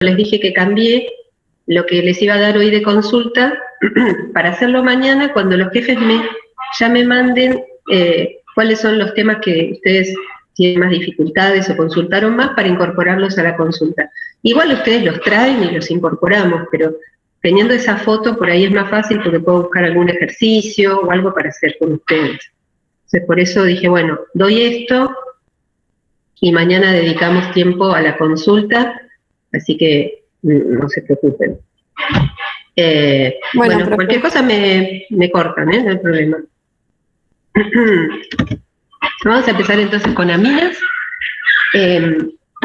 les dije que cambié lo que les iba a dar hoy de consulta para hacerlo mañana cuando los jefes ya me manden cuáles son los temas que ustedes tienen más dificultades o consultaron más para incorporarlos a la consulta. Igual ustedes los traen y los incorporamos, pero teniendo esa foto por ahí es más fácil porque puedo buscar algún ejercicio o algo para hacer con ustedes. Entonces por eso dije, bueno, doy esto y mañana dedicamos tiempo a la consulta, así que no se preocupen. Bueno, cualquier cosa me cortan, no hay problema. Vamos a empezar entonces con aminas.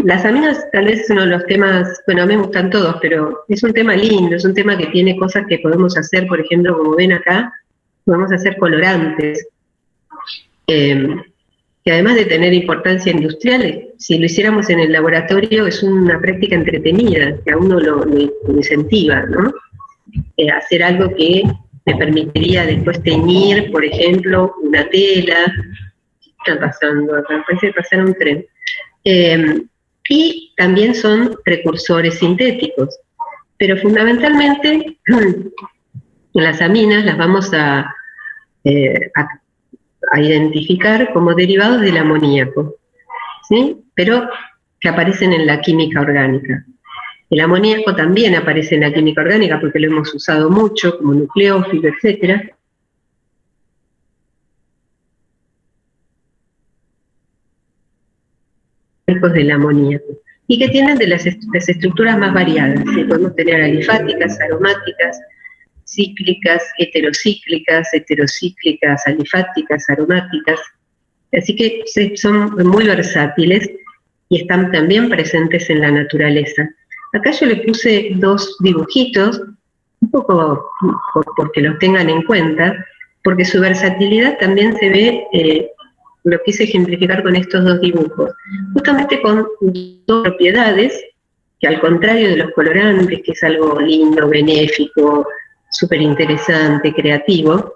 Las aminas tal vez es uno de los temas, bueno, a mí me gustan todos, pero es un tema lindo, es un tema que tiene cosas que podemos hacer, por ejemplo, como ven acá, podemos hacer colorantes, que además de tener importancia industrial, si lo hiciéramos en el laboratorio es una práctica entretenida, que a uno lo incentiva, ¿no? Hacer algo que me permitiría después teñir, por ejemplo, una tela. Está pasando acá, parece pasar un tren. Y también son precursores sintéticos, pero fundamentalmente las aminas las vamos a identificar como derivados del amoníaco, ¿sí? Pero que aparecen en la química orgánica. El amoníaco también aparece en la química orgánica porque lo hemos usado mucho como nucleófilo, etcétera. Del amoníaco, y que tienen de las estructuras más variadas. ¿Sí? Podemos tener alifáticas, aromáticas, cíclicas, heterocíclicas, alifáticas, aromáticas. Así que son muy versátiles y están también presentes en la naturaleza. Acá yo le puse dos dibujitos, un poco porque los tengan en cuenta, porque su versatilidad también se ve, lo quise ejemplificar con estos dos dibujos, justamente con dos propiedades que, al contrario de los colorantes, que es algo lindo, benéfico, súper interesante, creativo,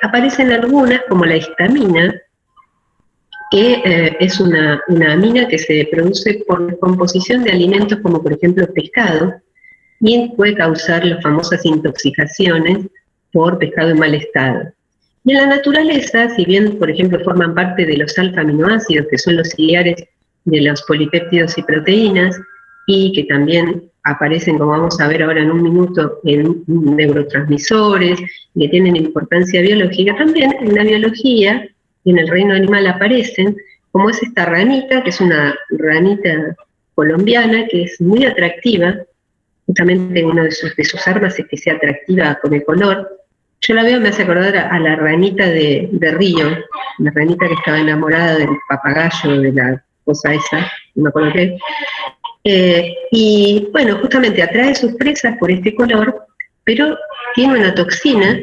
aparecen algunas, como la histamina, que es una amina que se produce por descomposición de alimentos como por ejemplo pescado, y puede causar las famosas intoxicaciones por pescado en mal estado. Y en la naturaleza, si bien por ejemplo forman parte de los alfa-aminoácidos, que son los ciliares de los polipéptidos y proteínas, y que también aparecen, como vamos a ver ahora en un minuto, en neurotransmisores, que tienen importancia biológica, también en la biología y en el reino animal aparecen, como es esta ranita, que es una ranita colombiana, que es muy atractiva. Justamente una de sus armas es que sea atractiva con el color. Yo la veo, me hace acordar a la ranita de Río, la ranita que estaba enamorada del papagayo, de la cosa esa, no me acuerdo qué. Y bueno, justamente atrae sus presas por este color, pero tiene una toxina,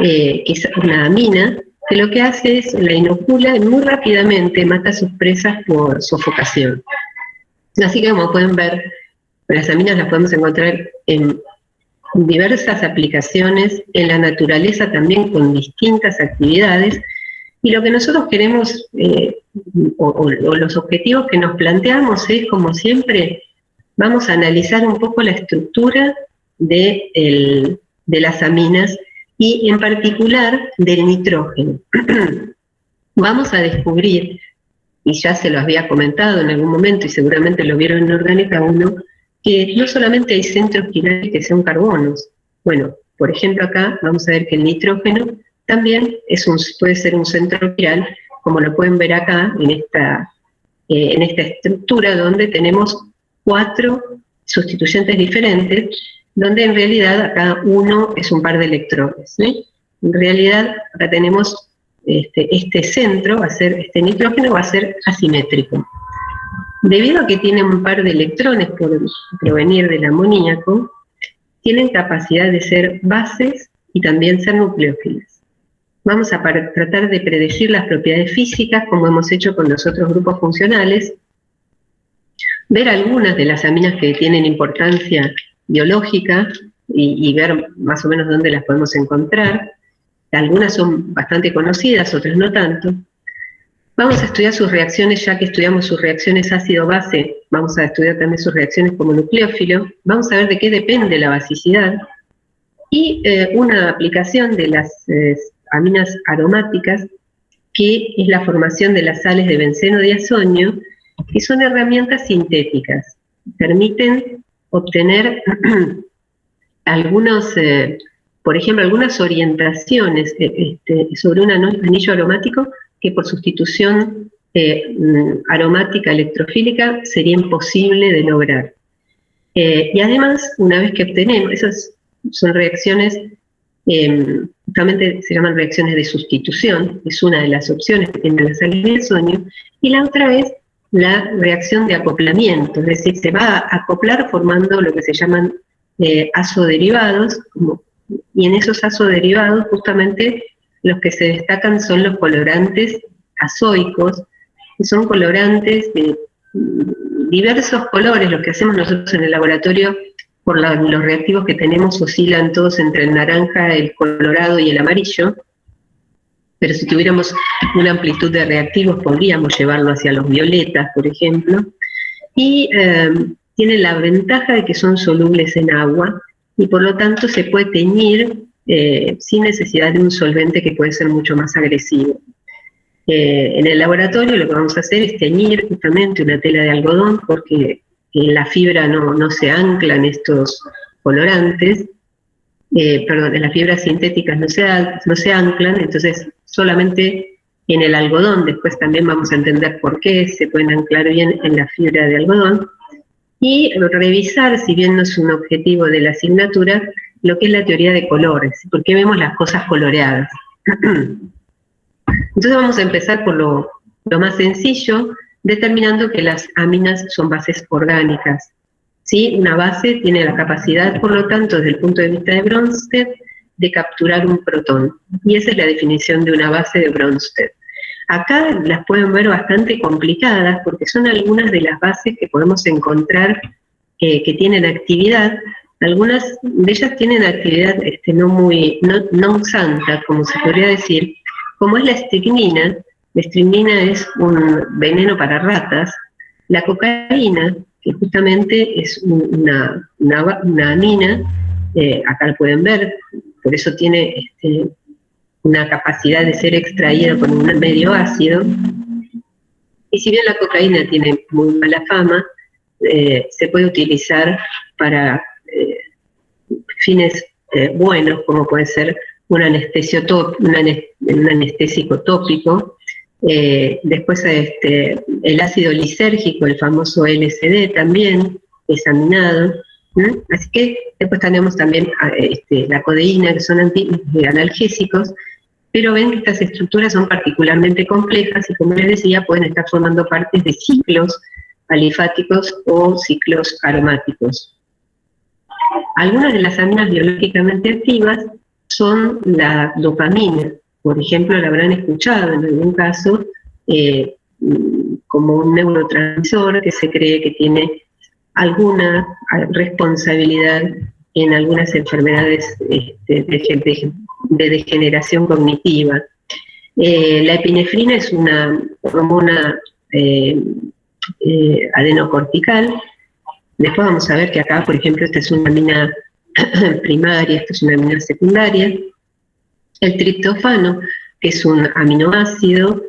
que es una amina, que lo que hace es la inocula y muy rápidamente mata a sus presas por sofocación. Así que, como pueden ver, las aminas las podemos encontrar en diversas aplicaciones en la naturaleza, también con distintas actividades, y lo que nosotros queremos, o los objetivos que nos planteamos es, como siempre, vamos a analizar un poco la estructura de las aminas y en particular del nitrógeno. Vamos a descubrir, y ya se lo había comentado en algún momento y seguramente lo vieron en Orgánica 1, que no solamente hay centros quirales que son carbonos. Bueno, por ejemplo acá vamos a ver que el nitrógeno también puede ser un centro quiral, como lo pueden ver acá en esta estructura donde tenemos 4 sustituyentes diferentes, donde en realidad acá uno es un par de electrones, ¿sí? En realidad acá tenemos este centro, este nitrógeno va a ser asimétrico. Debido a que tiene un par de electrones por provenir del amoníaco, tienen capacidad de ser bases y también ser nucleófilas. Vamos a tratar de predecir las propiedades físicas, como hemos hecho con los otros grupos funcionales, ver algunas de las aminas que tienen importancia biológica y ver más o menos dónde las podemos encontrar. Algunas son bastante conocidas, otras no tanto. Vamos a estudiar sus reacciones, ya que estudiamos sus reacciones ácido-base, vamos a estudiar también sus reacciones como nucleófilo, vamos a ver de qué depende la basicidad, y una aplicación de las aminas aromáticas, que es la formación de las sales de benceno diazonio, que son herramientas sintéticas, permiten obtener algunos, por ejemplo, algunas orientaciones sobre un anillo aromático que por sustitución aromática electrofílica sería imposible de lograr. Y además, una vez que obtenemos, esas son reacciones, justamente se llaman reacciones de sustitución, es una de las opciones que tiene la sal de diazonio, y la otra es la reacción de acoplamiento, es decir, se va a acoplar formando lo que se llaman azoderivados, y en esos azoderivados justamente los que se destacan son los colorantes azoicos, que son colorantes de diversos colores. Lo que hacemos nosotros en el laboratorio, por los reactivos que tenemos, oscilan todos entre el naranja, el colorado y el amarillo, pero si tuviéramos una amplitud de reactivos podríamos llevarlo hacia los violetas, por ejemplo, y tienen la ventaja de que son solubles en agua, y por lo tanto se puede teñir sin necesidad de un solvente que puede ser mucho más agresivo. En el laboratorio lo que vamos a hacer es teñir justamente una tela de algodón, porque en la fibra no se anclan estos colorantes, en las fibras sintéticas no se anclan, entonces solamente en el algodón. Después también vamos a entender por qué se pueden anclar bien en la fibra de algodón, y revisar, si bien no es un objetivo de la asignatura, lo que es la teoría de colores, por qué vemos las cosas coloreadas. Entonces vamos a empezar por lo más sencillo, determinando que las aminas son bases orgánicas. ¿Sí? Una base tiene la capacidad, por lo tanto, desde el punto de vista de Bronsted, de capturar un protón. Y esa es la definición de una base de Bronsted. Acá las pueden ver bastante complicadas, porque son algunas de las bases que podemos encontrar que tienen actividad. Algunas de ellas tienen actividad no santa, como se podría decir, como es la estricnina. La estricnina es un veneno para ratas. La cocaína, que justamente es una amina, acá la pueden ver, por eso tiene una capacidad de ser extraída con un medio ácido. Y si bien la cocaína tiene muy mala fama, se puede utilizar para fines buenos, como puede ser un anestésico tópico. Después el ácido lisérgico, el famoso LSD, también es aminado. Así que después tenemos también la codeína, que son analgésicos, pero ven que estas estructuras son particularmente complejas y, como les decía, pueden estar formando partes de ciclos alifáticos o ciclos aromáticos. Algunas de las aminas biológicamente activas son la dopamina. Por ejemplo, la habrán escuchado en algún caso como un neurotransmisor que se cree que tiene alguna responsabilidad en algunas enfermedades de degeneración cognitiva. La epinefrina es una hormona adenocortical. Después vamos a ver que acá, por ejemplo, esta es una amina primaria, esta es una amina secundaria. El triptofano, que es un aminoácido,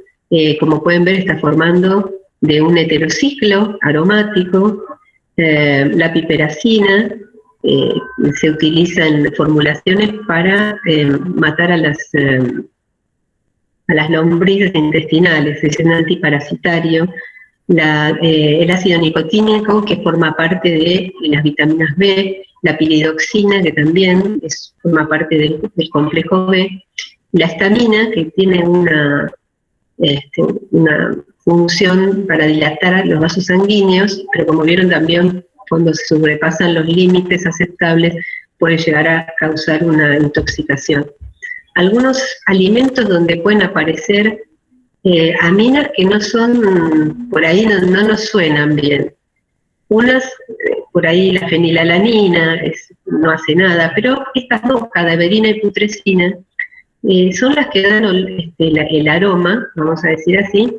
como pueden ver, está formando de un heterociclo aromático. La piperacina se utiliza en formulaciones para matar a las lombrices intestinales, es un antiparasitario. El ácido nicotínico, que forma parte de las vitaminas B, la piridoxina, que también forma parte del complejo B, la estamina, que tiene una función para dilatar los vasos sanguíneos, pero como vieron también, cuando se sobrepasan los límites aceptables, puede llegar a causar una intoxicación. Algunos alimentos donde pueden aparecer aminas que no son, por ahí no nos suenan bien. Unas, por ahí la fenilalanina no hace nada, pero estas dos, cadaverina y putrescina, son las que dan el aroma, vamos a decir así,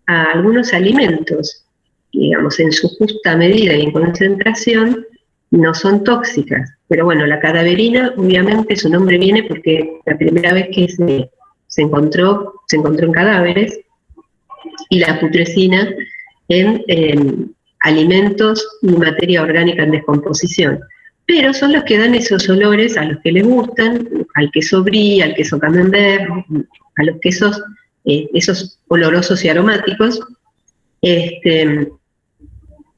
a algunos alimentos, digamos, en su justa medida y en concentración, no son tóxicas. Pero bueno, la cadaverina, obviamente, su nombre viene porque la primera vez que se encontró en cadáveres, y la putrescina en alimentos y materia orgánica en descomposición. Pero son los que dan esos olores a los que les gustan, al queso brie, al queso camembert, a los quesos, esos olorosos y aromáticos.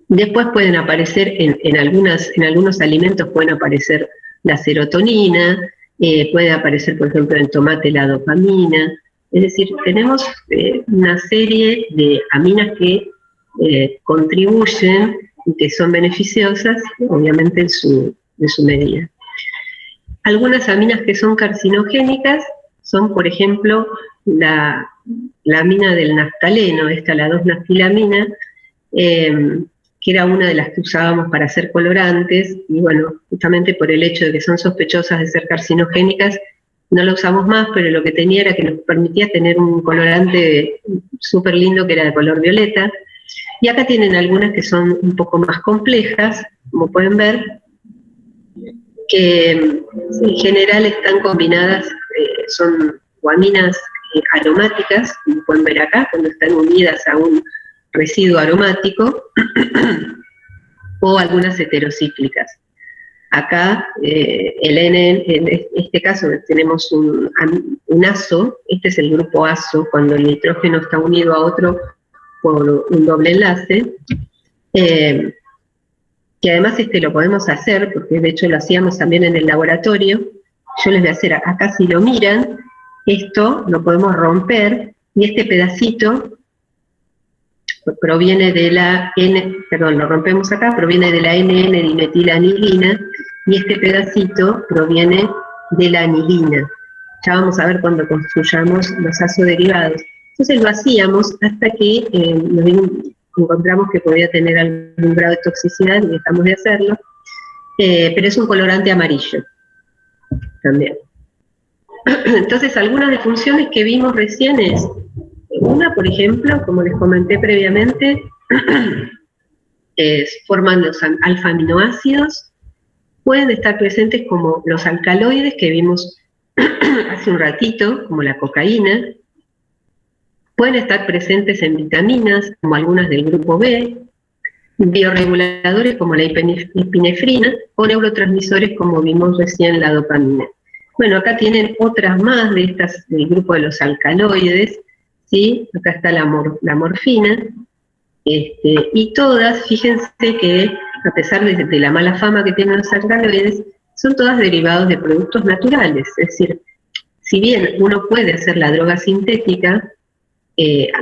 Después pueden aparecer en algunos alimentos, pueden aparecer la serotonina, puede aparecer, por ejemplo, en el tomate la dopamina. Es decir, tenemos una serie de aminas que contribuyen y que son beneficiosas, obviamente en su medida. Algunas aminas que son carcinogénicas son, por ejemplo, la amina del naftaleno, la 2-naftilamina, que era una de las que usábamos para hacer colorantes, y bueno, justamente por el hecho de que son sospechosas de ser carcinogénicas, no la usamos más, pero lo que tenía era que nos permitía tener un colorante súper lindo que era de color violeta. Y acá tienen algunas que son un poco más complejas, como pueden ver, que en general están combinadas, son guaminas aromáticas, como pueden ver acá, cuando están unidas a un residuo aromático, o algunas heterocíclicas. Acá, en este caso tenemos un azo, este es el grupo azo, cuando el nitrógeno está unido a otro por un doble enlace, que además lo podemos hacer, porque de hecho lo hacíamos también en el laboratorio. Yo les voy a hacer, acá si lo miran, esto lo podemos romper, y este pedacito proviene de la lo rompemos acá, proviene de la N,N-dimetilanilina, y este pedacito proviene de la anilina. Ya vamos a ver cuando construyamos los azoderivados. Entonces lo hacíamos hasta que nos encontramos que podía tener algún grado de toxicidad y dejamos de hacerlo, pero es un colorante amarillo también. Entonces, algunas de funciones que vimos recién es, una, por ejemplo, como les comenté previamente, forman los alfa-aminoácidos, pueden estar presentes como los alcaloides que vimos hace un ratito, como la cocaína, pueden estar presentes en vitaminas, como algunas del grupo B, bioreguladores como la epinefrina, o neurotransmisores como vimos recién la dopamina. Bueno, acá tienen otras más de estas del grupo de los alcaloides, ¿sí? Acá está la morfina, y todas, fíjense que a pesar de la mala fama que tienen los alcaloides, son todas derivados de productos naturales. Es decir, si bien uno puede hacer la droga sintética,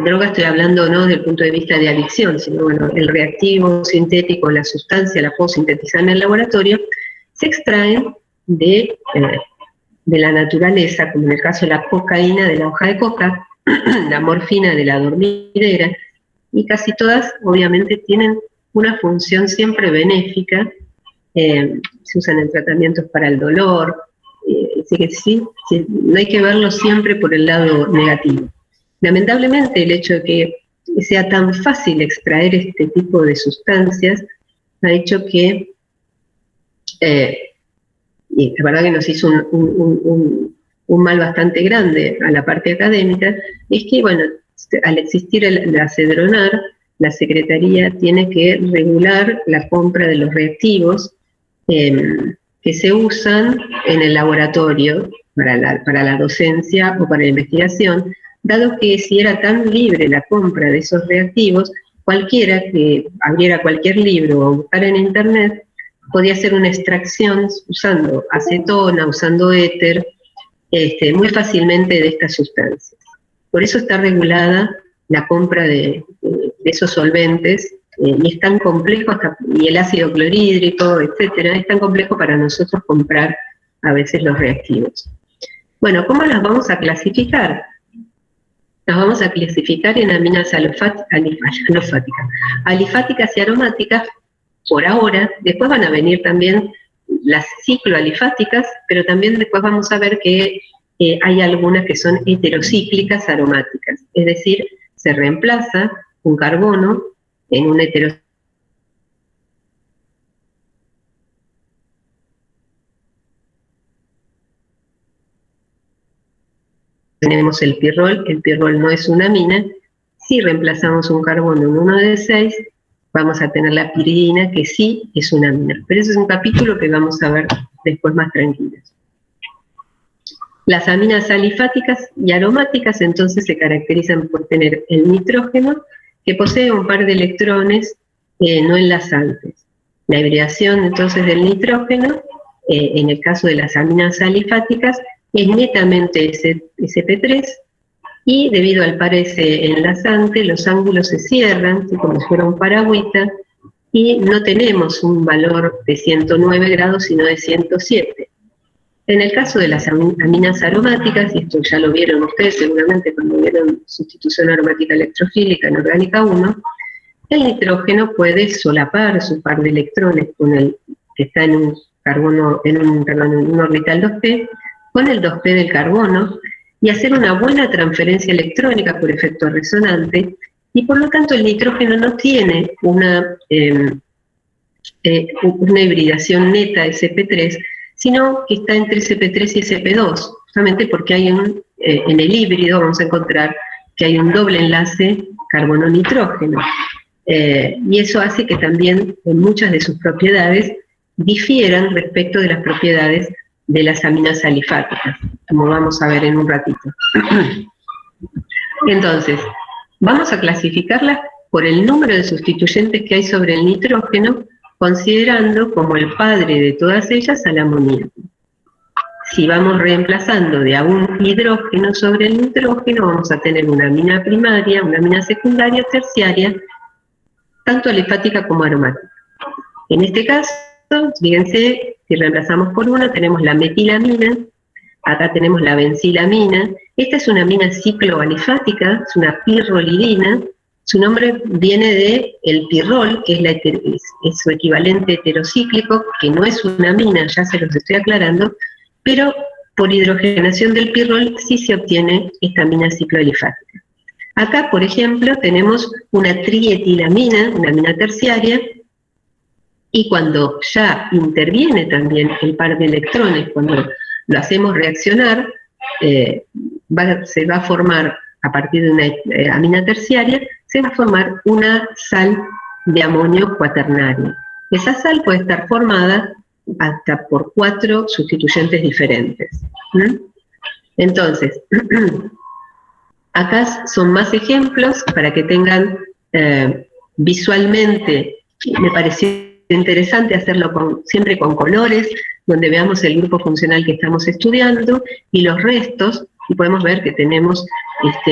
droga estoy hablando no desde el punto de vista de adicción, sino bueno, el reactivo sintético, la sustancia la puedo sintetizar en el laboratorio, se extraen de la naturaleza, como en el caso de la cocaína de la hoja de coca, la morfina de la dormidera, y casi todas obviamente tienen una función siempre benéfica, se usan en tratamientos para el dolor, así que sí, no hay que verlo siempre por el lado negativo. Lamentablemente el hecho de que sea tan fácil extraer este tipo de sustancias ha hecho que, y la verdad que nos hizo un mal bastante grande a la parte académica, es que, bueno, al existir la Cedronar, la Secretaría tiene que regular la compra de los reactivos que se usan en el laboratorio para la docencia o para la investigación, dado que si era tan libre la compra de esos reactivos, cualquiera que abriera cualquier libro o buscara en internet podía hacer una extracción usando acetona, usando éter, muy fácilmente de estas sustancias. Por eso está regulada la compra de esos solventes, y es tan complejo, y el ácido clorhídrico, etcétera, es tan complejo para nosotros comprar a veces los reactivos. Bueno, ¿cómo las vamos a clasificar? Las vamos a clasificar en aminas alifáticas y aromáticas por ahora. Después van a venir también las cicloalifáticas, pero también después vamos a ver que hay algunas que son heterocíclicas aromáticas, es decir, se reemplaza un carbono en un heterocicle. Tenemos el pirrol no es una amina. Si reemplazamos un carbono en uno de 6, vamos a tener la piridina, que sí es una amina. Pero ese es un capítulo que vamos a ver después más tranquilos. Las aminas alifáticas y aromáticas entonces se caracterizan por tener el nitrógeno, que posee un par de electrones no enlazantes. La hibridación entonces del nitrógeno, en el caso de las aminas alifáticas, es netamente sp3, y debido al par S enlazante, los ángulos se cierran, como si fuera un paragüita, y no tenemos un valor de 109 grados, sino de 107. En el caso de las aminas aromáticas, y esto ya lo vieron ustedes seguramente cuando vieron sustitución aromática electrofílica en orgánica 1, el nitrógeno puede solapar su par de electrones con el que está en un carbono, en un orbital 2p, con el 2p del carbono, y hacer una buena transferencia electrónica por efecto resonante, y por lo tanto el nitrógeno no tiene una hibridación neta sp3, sino que está entre sp3 y sp2, justamente porque hay en el híbrido vamos a encontrar que hay un doble enlace carbono-nitrógeno, y eso hace que también muchas de sus propiedades difieran respecto de las propiedades de las aminas alifáticas, como vamos a ver en un ratito. Entonces, vamos a clasificarlas por el número de sustituyentes que hay sobre el nitrógeno, considerando como el padre de todas ellas al amoníaco. Si vamos reemplazando de a un hidrógeno sobre el nitrógeno, vamos a tener una amina primaria, una amina secundaria, terciaria, tanto alifática como aromática. En este caso, fíjense, si reemplazamos por una, tenemos la metilamina, acá tenemos la benzilamina. Esta es una amina cicloalifática, es una pirrolidina. Su nombre viene de el pirrol, que es su equivalente heterocíclico, que no es una amina, ya se los estoy aclarando, pero por hidrogenación del pirrol sí se obtiene esta amina cicloalifática. Acá, por ejemplo, tenemos una trietilamina, una amina terciaria, y cuando ya interviene también el par de electrones, cuando lo hacemos reaccionar, se va a formar, a partir de una amina terciaria, se va a formar una sal de amonio cuaternario. Esa sal puede estar formada hasta por 4 sustituyentes diferentes. Entonces, acá son más ejemplos para que tengan visualmente, me pareció interesante hacerlo siempre con colores, donde veamos el grupo funcional que estamos estudiando y los restos, y podemos ver que tenemos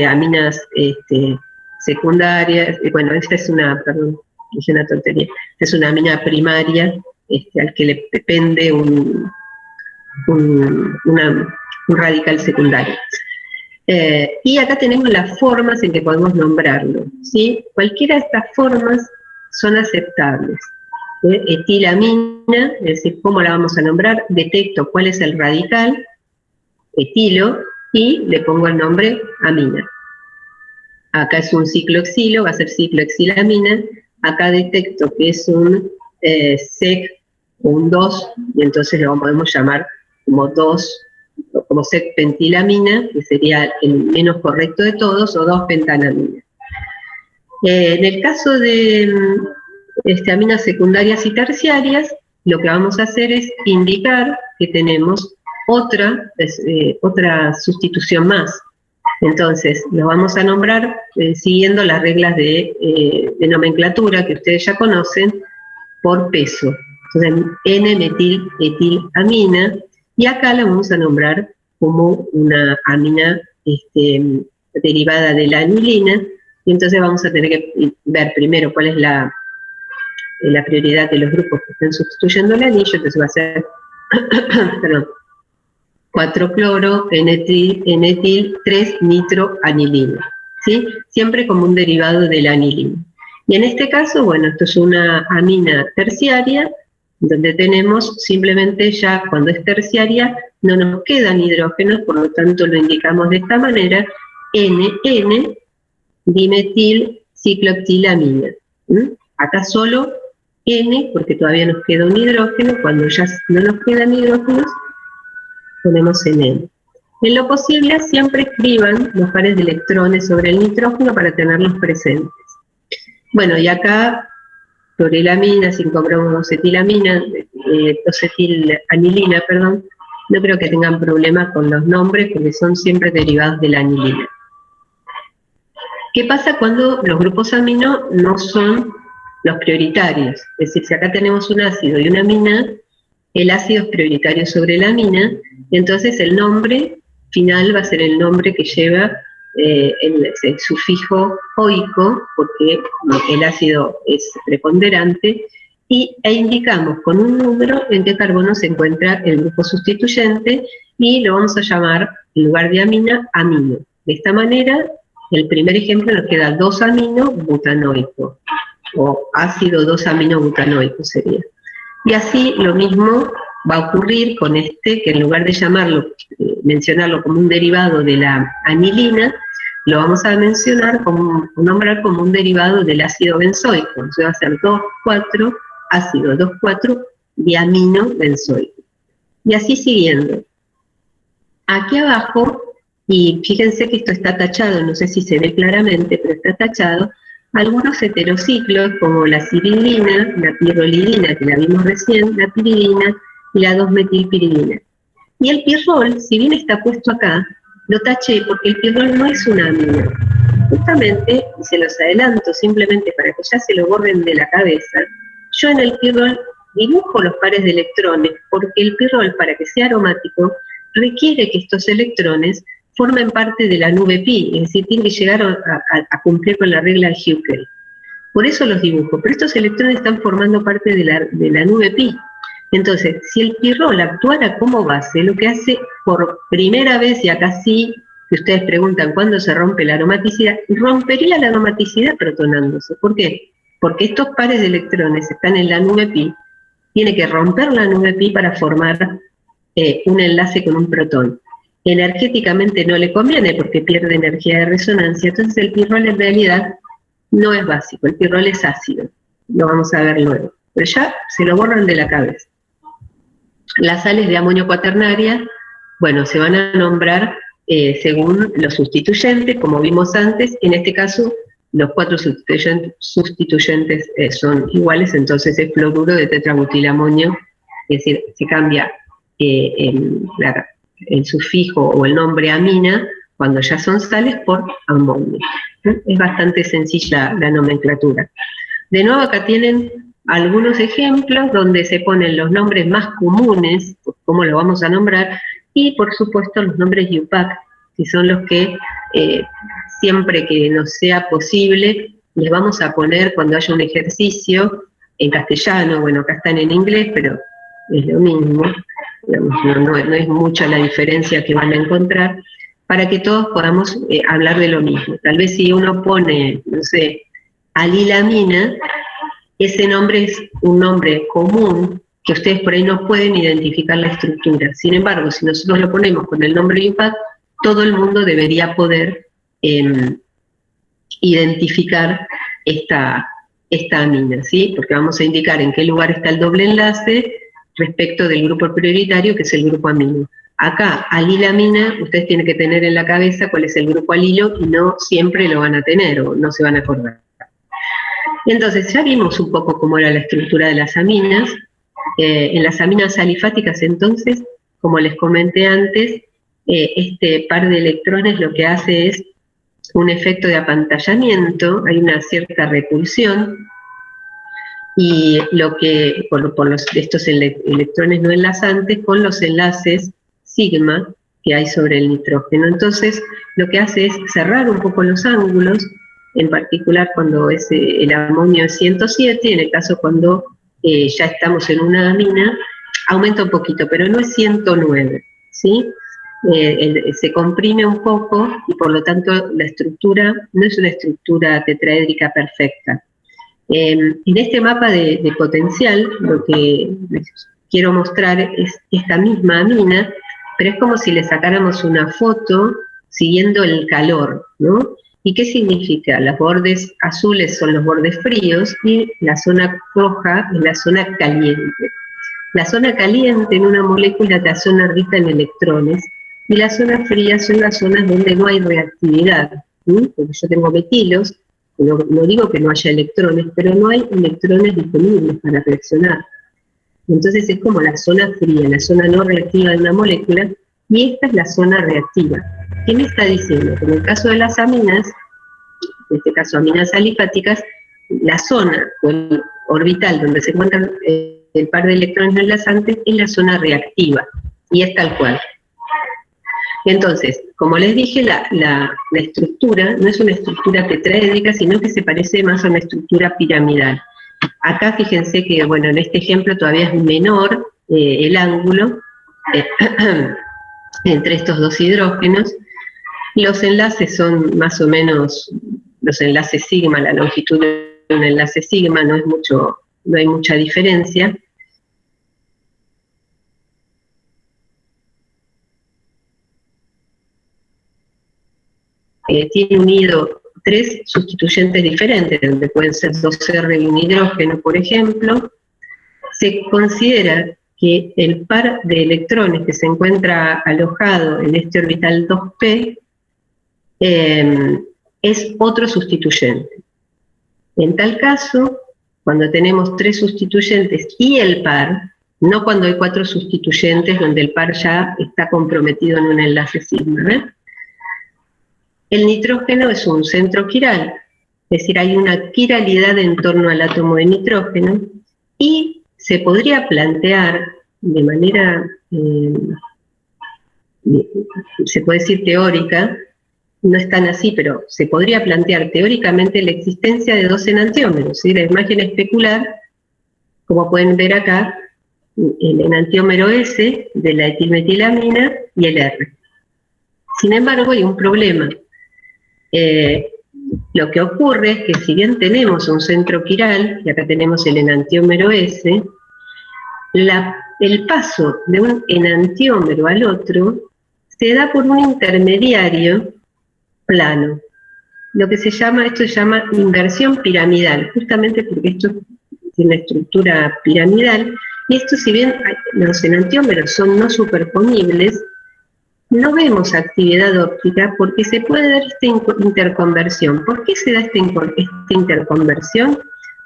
aminas secundarias. Bueno, esta es perdón, dije una tontería, esta es una amina primaria, al que le depende un radical secundario. Y acá tenemos las formas en que podemos nombrarlo, ¿sí? Cualquiera de estas formas son aceptables. Etilamina, es decir, ¿cómo la vamos a nombrar? Detecto cuál es el radical, etilo, y le pongo el nombre amina. Acá es un cicloxilo, va a ser cicloexilamina. Acá detecto que es un sec o un 2, y entonces lo podemos llamar como 2, como sec-pentilamina, que sería el menos correcto de todos, o 2-pentanamina. En el caso de aminas secundarias y terciarias, lo que vamos a hacer es indicar que tenemos otra sustitución más. Entonces, lo vamos a nombrar siguiendo las reglas de nomenclatura que ustedes ya conocen, por peso. Entonces, N-metil-etilamina, y acá la vamos a nombrar como una amina derivada de la anilina, y entonces vamos a tener que ver primero cuál es la prioridad de los grupos que están sustituyendo el anillo. Entonces va a ser, perdón, 4-cloro, N-etil, 3-nitroanilina, ¿sí? Siempre como un derivado de la anilina. Y en este caso, bueno, esto es una amina terciaria, donde tenemos simplemente ya cuando es terciaria no nos quedan hidrógenos, por lo tanto lo indicamos de esta manera, NN, dimetilcicloetilamina. Acá solo N, porque todavía nos queda un hidrógeno. Cuando ya no nos quedan hidrógenos, ponemos en N. En lo posible, siempre escriban los pares de electrones sobre el nitrógeno para tenerlos presentes. Bueno, y acá, clorilamina, 5-bromo-acetilamina, acetilanilina, perdón, no creo que tengan problema con los nombres porque son siempre derivados de la anilina. ¿Qué pasa cuando los grupos amino no son los prioritarios? Es decir, si acá tenemos un ácido y una amina, el ácido es prioritario sobre la amina, entonces el nombre final va a ser el nombre que lleva el sufijo oico, porque el ácido es preponderante, e indicamos con un número en qué carbono se encuentra el grupo sustituyente y lo vamos a llamar, en lugar de amina, amino. De esta manera, el primer ejemplo nos queda 2-amino-butanoico, o ácido 2-amino-butanoico sería. Y así lo mismo va a ocurrir con este, que en lugar de llamarlo, mencionarlo como un derivado de la anilina, lo vamos a nombrar como un derivado del ácido benzoico. Entonces va a ser 2,4, ácido 2,4 diamino benzoico. Y así siguiendo. Aquí abajo, y fíjense que esto está tachado, no sé si se ve claramente, pero está tachado, algunos heterociclos como la cirilina, la pirrolidina, que la vimos recién, la piridina y la 2-metilpiridina. Y el pirrol, si bien está puesto acá, lo taché porque el pirrol no es una amina. Justamente, y se los adelanto simplemente para que ya se lo borren de la cabeza, yo en el pirrol dibujo los pares de electrones porque el pirrol, para que sea aromático, requiere que estos electrones formen parte de la nube pi, es decir, tienen que llegar a cumplir con la regla de Hückel. Por eso los dibujo, pero estos electrones están formando parte de la nube pi. Entonces, si el pirrol actuara como base, lo que hace por primera vez, y acá sí, que ustedes preguntan cuándo se rompe la aromaticidad, rompería la aromaticidad protonándose. ¿Por qué? Porque estos pares de electrones están en la nube pi, tiene que romper la nube pi para formar un enlace con un protón. Energéticamente no le conviene porque pierde energía de resonancia, entonces el pirrol en realidad no es básico, el pirrol es ácido, lo vamos a ver luego, pero ya se lo borran de la cabeza. Las sales de amonio cuaternaria, bueno, se van a nombrar según los sustituyentes, como vimos antes, en este caso los 4 sustituyentes son iguales, entonces es fluoruro de tetrabutilamonio, es decir, se cambia el sufijo o el nombre amina, cuando ya son sales, por amonio. Es bastante sencilla la nomenclatura. De nuevo acá tienen algunos ejemplos donde se ponen los nombres más comunes, cómo lo vamos a nombrar, y por supuesto los nombres IUPAC, que son los que siempre que nos sea posible les vamos a poner cuando haya un ejercicio en castellano. Bueno, acá están en inglés, pero es lo mismo. No es mucha la diferencia que van a encontrar, para que todos podamos hablar de lo mismo. Tal vez si uno pone, no sé, alilamina, ese nombre es un nombre común que ustedes por ahí no pueden identificar la estructura. Sin embargo, si nosotros lo ponemos con el nombre IUPAC, todo el mundo debería poder identificar esta amina, ¿sí? Porque vamos a indicar en qué lugar está el doble enlace respecto del grupo prioritario, que es el grupo amino. Acá, alilamina, ustedes tienen que tener en la cabeza cuál es el grupo alilo, y no siempre lo van a tener, o no se van a acordar. Entonces, ya vimos un poco cómo era la estructura de las aminas. En las aminas alifáticas, entonces, como les comenté antes, este par de electrones lo que hace es un efecto de apantallamiento, hay una cierta repulsión, y lo que, por estos electrones no enlazantes, con los enlaces sigma que hay sobre el nitrógeno. Entonces, lo que hace es cerrar un poco los ángulos, en particular cuando es el amonio es 107, en el caso cuando ya estamos en una amina, aumenta un poquito, pero no es 109, ¿sí? Se comprime un poco y por lo tanto la estructura no es una estructura tetraédrica perfecta. En este mapa de potencial lo que les quiero mostrar es esta misma amina, pero es como si le sacáramos una foto siguiendo el calor, ¿no? ¿Y qué significa? Los bordes azules son los bordes fríos y la zona roja es la zona caliente. La zona caliente en una molécula es la zona rica en electrones y la zona fría son las zonas donde no hay reactividad. ¿Sí? Porque yo tengo metilos, no digo que no haya electrones, pero no hay electrones disponibles para reaccionar. Entonces es como la zona fría, la zona no reactiva de una molécula, y esta es la zona reactiva. ¿Qué me está diciendo? Que en el caso de las aminas, en este caso aminas alifáticas, la zona o el orbital donde se encuentran el par de electrones no enlazantes es la zona reactiva, y es tal cual. Entonces, como les dije, la estructura no es una estructura tetraédrica, sino que se parece más a una estructura piramidal. Acá fíjense que, bueno, en este ejemplo todavía es menor el ángulo entre estos dos hidrógenos. Los enlaces son más o menos los enlaces sigma, la longitud de un enlace sigma, no hay mucha diferencia. Tiene unido 3 sustituyentes diferentes, donde pueden ser 2R y un hidrógeno, por ejemplo. Se considera que el par de electrones que se encuentra alojado en este orbital 2p es otro sustituyente. En tal caso, cuando tenemos 3 sustituyentes y el par, no cuando hay 4 sustituyentes donde el par ya está comprometido en un enlace sigma, ¿eh? El nitrógeno es un centro quiral, es decir, hay una quiralidad en torno al átomo de nitrógeno, y se podría plantear de manera, se puede decir teórica, no es tan así, pero se podría plantear teóricamente la existencia de 2 enantiómeros, ¿sí? La imagen especular, como pueden ver acá, el enantiómero S de la etilmetilamina y el R. Sin embargo, hay un problema. Lo que ocurre es que si bien tenemos un centro quiral, y acá tenemos el enantiómero S, el paso de un enantiómero al otro se da por un intermediario plano. Esto se llama inversión piramidal, justamente porque esto tiene una estructura piramidal, y esto, si bien los enantiómeros son no superponibles, no vemos actividad óptica porque se puede dar esta interconversión. ¿Por qué se da esta interconversión?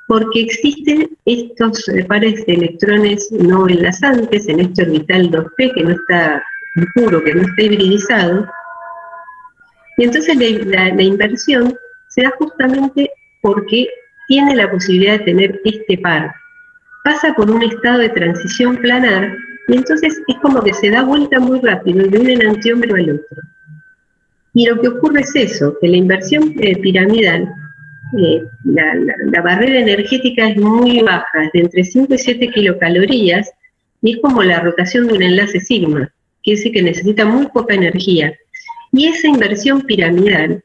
Porque existen estos pares de electrones no enlazantes en este orbital 2p que no está puro, que no está hibridizado, y entonces la inversión se da justamente porque tiene la posibilidad de tener este par. Pasa por un estado de transición planar, y entonces es como que se da vuelta muy rápido de un enantiómero al otro. Y lo que ocurre es eso, que la inversión piramidal, la barrera energética es muy baja, es de entre 5 y 7 kilocalorías, y es como la rotación de un enlace sigma, que dice que necesita muy poca energía. Y esa inversión piramidal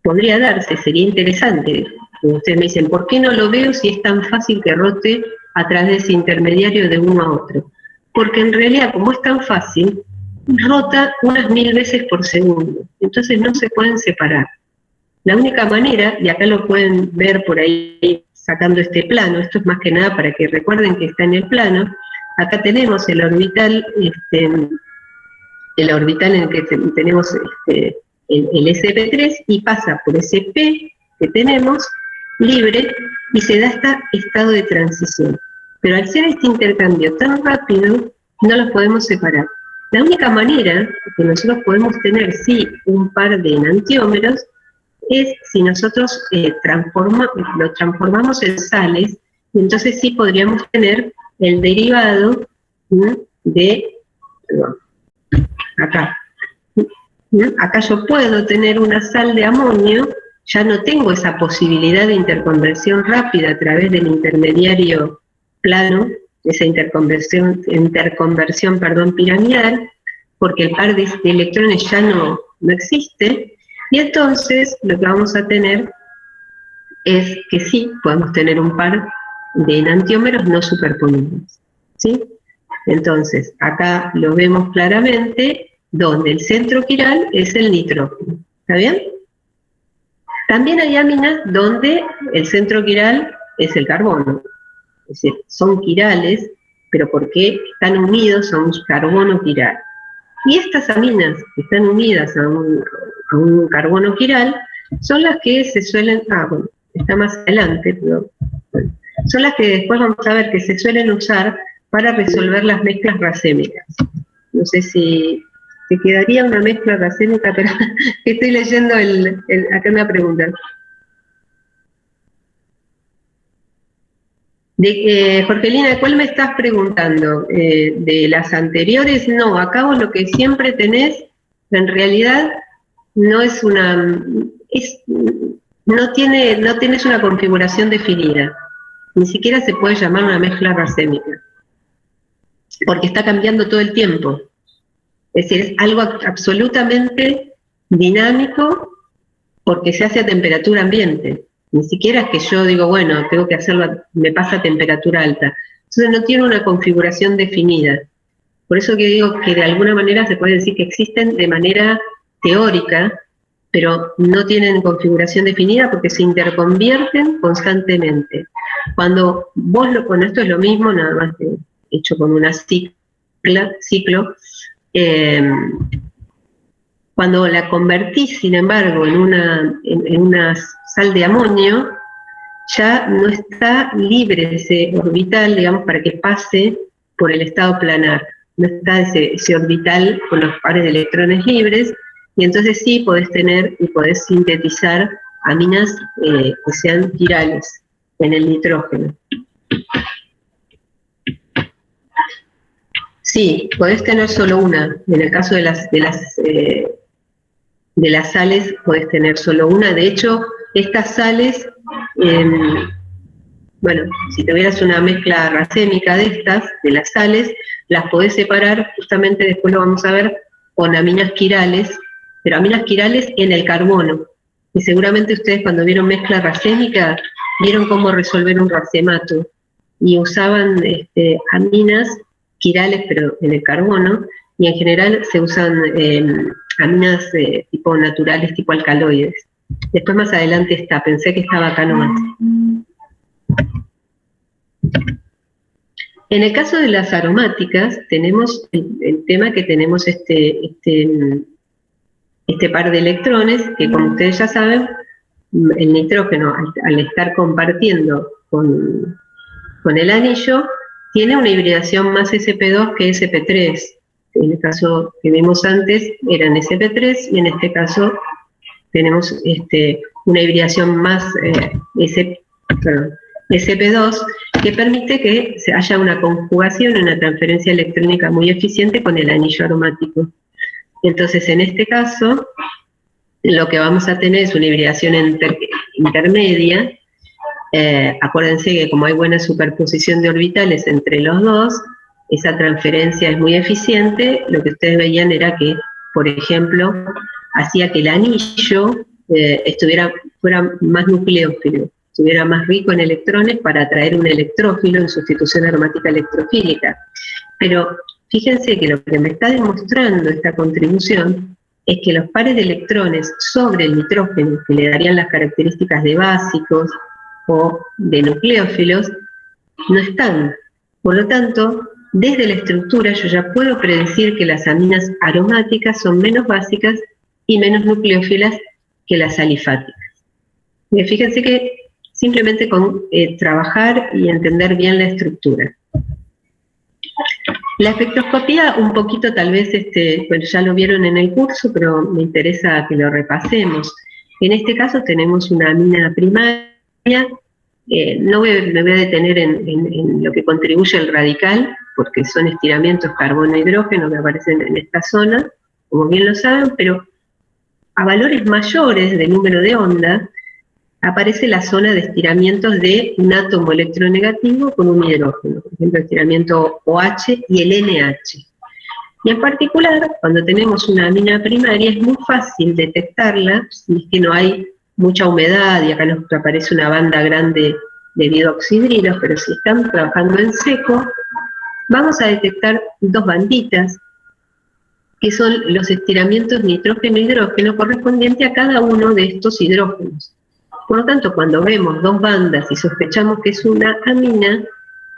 podría darse, sería interesante. Ustedes me dicen, ¿por qué no lo veo si es tan fácil que rote a través de ese intermediario de uno a otro? Porque en realidad, como es tan fácil, rota unas 1000 veces por segundo. Entonces no se pueden separar. La única manera, y acá lo pueden ver por ahí sacando este plano, esto es más que nada para que recuerden que está en el plano, acá tenemos el orbital en el que tenemos el SP3 y pasa por ese P que tenemos libre y se da este estado de transición. Pero al ser este intercambio tan rápido, no los podemos separar. La única manera que nosotros podemos tener, sí, un par de enantiómeros, es si nosotros lo transformamos en sales, y entonces sí podríamos tener el derivado acá. Acá yo puedo tener una sal de amonio, ya no tengo esa posibilidad de interconversión rápida a través del intermediario plano, esa interconversión piramidal, porque el par de electrones ya no existe, y entonces lo que vamos a tener es que sí, podemos tener un par de enantiómeros no superponibles, ¿sí? Entonces, acá lo vemos claramente, donde el centro quiral es el nitrógeno. ¿Está bien? También hay aminas donde el centro quiral es el carbono, es decir, son quirales, pero porque están unidos a un carbono quiral. Y estas aminas que están unidas a un carbono quiral son las que se suelen, bueno, está más adelante, pero bueno, son las que después vamos a ver que se suelen usar para resolver las mezclas racémicas. No sé si te quedaría una mezcla racémica, pero estoy leyendo acá me preguntan. Jorgelina, ¿cuál me estás preguntando? ¿De las anteriores? No, acá vos lo que siempre tenés, en realidad, no es no tienes una configuración definida. Ni siquiera se puede llamar una mezcla racémica, porque está cambiando todo el tiempo. Es decir, es algo absolutamente dinámico porque se hace a temperatura ambiente. Ni siquiera es que yo digo, bueno, tengo que hacerlo, me pasa a temperatura alta. Entonces no tiene una configuración definida. Por eso que digo que de alguna manera se puede decir que existen de manera teórica, pero no tienen configuración definida porque se interconvierten constantemente. Cuando vos esto es lo mismo, nada más hecho con una ciclo, cuando la convertís, sin embargo, en una sal de amonio, ya no está libre ese orbital, digamos, para que pase por el estado planar. No está ese orbital con los pares de electrones libres, y entonces sí podés tener y podés sintetizar aminas que sean quirales en el nitrógeno. Sí, podés tener solo una. En el caso de las sales podés tener solo una. De hecho, estas sales, bueno, si tuvieras una mezcla racémica de las sales, las podés separar, justamente después lo vamos a ver, con aminas quirales, pero aminas quirales en el carbono. Y seguramente ustedes cuando vieron mezcla racémica, vieron cómo resolver un racemato. Y usaban aminas quirales, pero en el carbono, y en general se usan aminas tipo naturales, tipo alcaloides. Después más adelante está, pensé que estaba acá nomás. En el caso de las aromáticas, tenemos el tema que tenemos este par de electrones, que como ustedes ya saben, el nitrógeno, al estar compartiendo con el anillo, tiene una hibridación más sp2 que sp3. En el caso que vimos antes eran sp3 y en este caso tenemos una hibridación más sp2 que permite que haya una conjugación, una transferencia electrónica muy eficiente con el anillo aromático. Entonces, en este caso, lo que vamos a tener es una hibridación intermedia. Acuérdense que como hay buena superposición de orbitales entre los dos, esa transferencia es muy eficiente. Lo que ustedes veían era que, por ejemplo, hacía que el anillo fuera más nucleófilo, estuviera más rico en electrones para atraer un electrófilo en sustitución aromática electrofílica. Pero fíjense que lo que me está demostrando esta contribución es que los pares de electrones sobre el nitrógeno, que le darían las características de básicos o de nucleófilos, no están. Por lo tanto, desde la estructura yo ya puedo predecir que las aminas aromáticas son menos básicas y menos nucleófilas que las alifáticas. Y fíjense que simplemente con trabajar y entender bien la estructura. La espectroscopía, un poquito tal vez, bueno, ya lo vieron en el curso, pero me interesa que lo repasemos. En este caso tenemos una amina primaria, me voy a detener en lo que contribuye el radical, porque son estiramientos carbono-hidrógeno que aparecen en esta zona, como bien lo saben, pero a valores mayores de número de onda, aparece la zona de estiramientos de un átomo electronegativo con un hidrógeno, por ejemplo, el estiramiento OH y el NH. Y en particular, cuando tenemos una amina primaria, es muy fácil detectarla, si es que no hay mucha humedad, y acá nos aparece una banda grande de dioxidrilos, pero si están trabajando en seco, vamos a detectar dos banditas, que son los estiramientos nitrógeno-hidrógeno correspondientes a cada uno de estos hidrógenos. Por lo tanto, cuando vemos dos bandas y sospechamos que es una amina,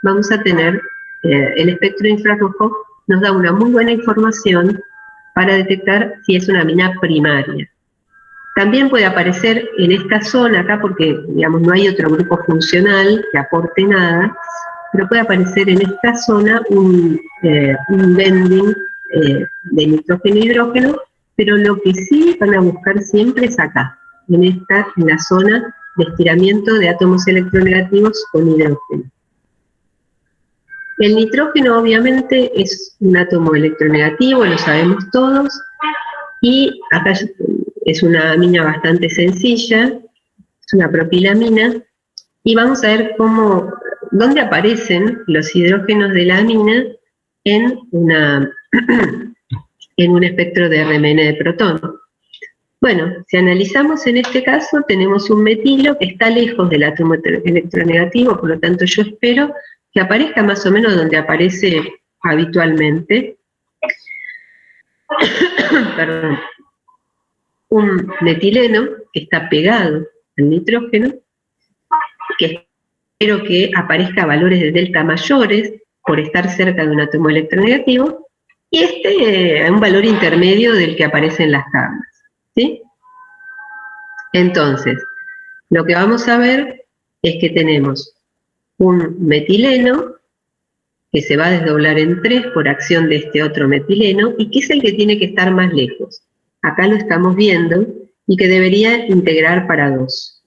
vamos a tener el espectro infrarrojo, nos da una muy buena información para detectar si es una amina primaria. También puede aparecer en esta zona acá, porque digamos no hay otro grupo funcional que aporte nada, pero puede aparecer en esta zona un bending de nitrógeno e hidrógeno, pero lo que sí van a buscar siempre es acá, en la zona de estiramiento de átomos electronegativos con hidrógeno. El nitrógeno obviamente es un átomo electronegativo, lo sabemos todos, y acá es una amina bastante sencilla, es una propilamina, y vamos a ver dónde aparecen los hidrógenos de la amina en un espectro de RMN de protón. Bueno, si analizamos en este caso, tenemos un metilo que está lejos del átomo electronegativo, por lo tanto yo espero que aparezca más o menos donde aparece habitualmente. Perdón. Un metileno que está pegado al nitrógeno, que espero que aparezca a valores de delta mayores por estar cerca de un átomo electronegativo, y un valor intermedio del que aparece en las camas, ¿sí? Entonces, lo que vamos a ver es que tenemos un metileno que se va a desdoblar en 3 por acción de este otro metileno, y que es el que tiene que estar más lejos. Acá lo estamos viendo, y que debería integrar para 2.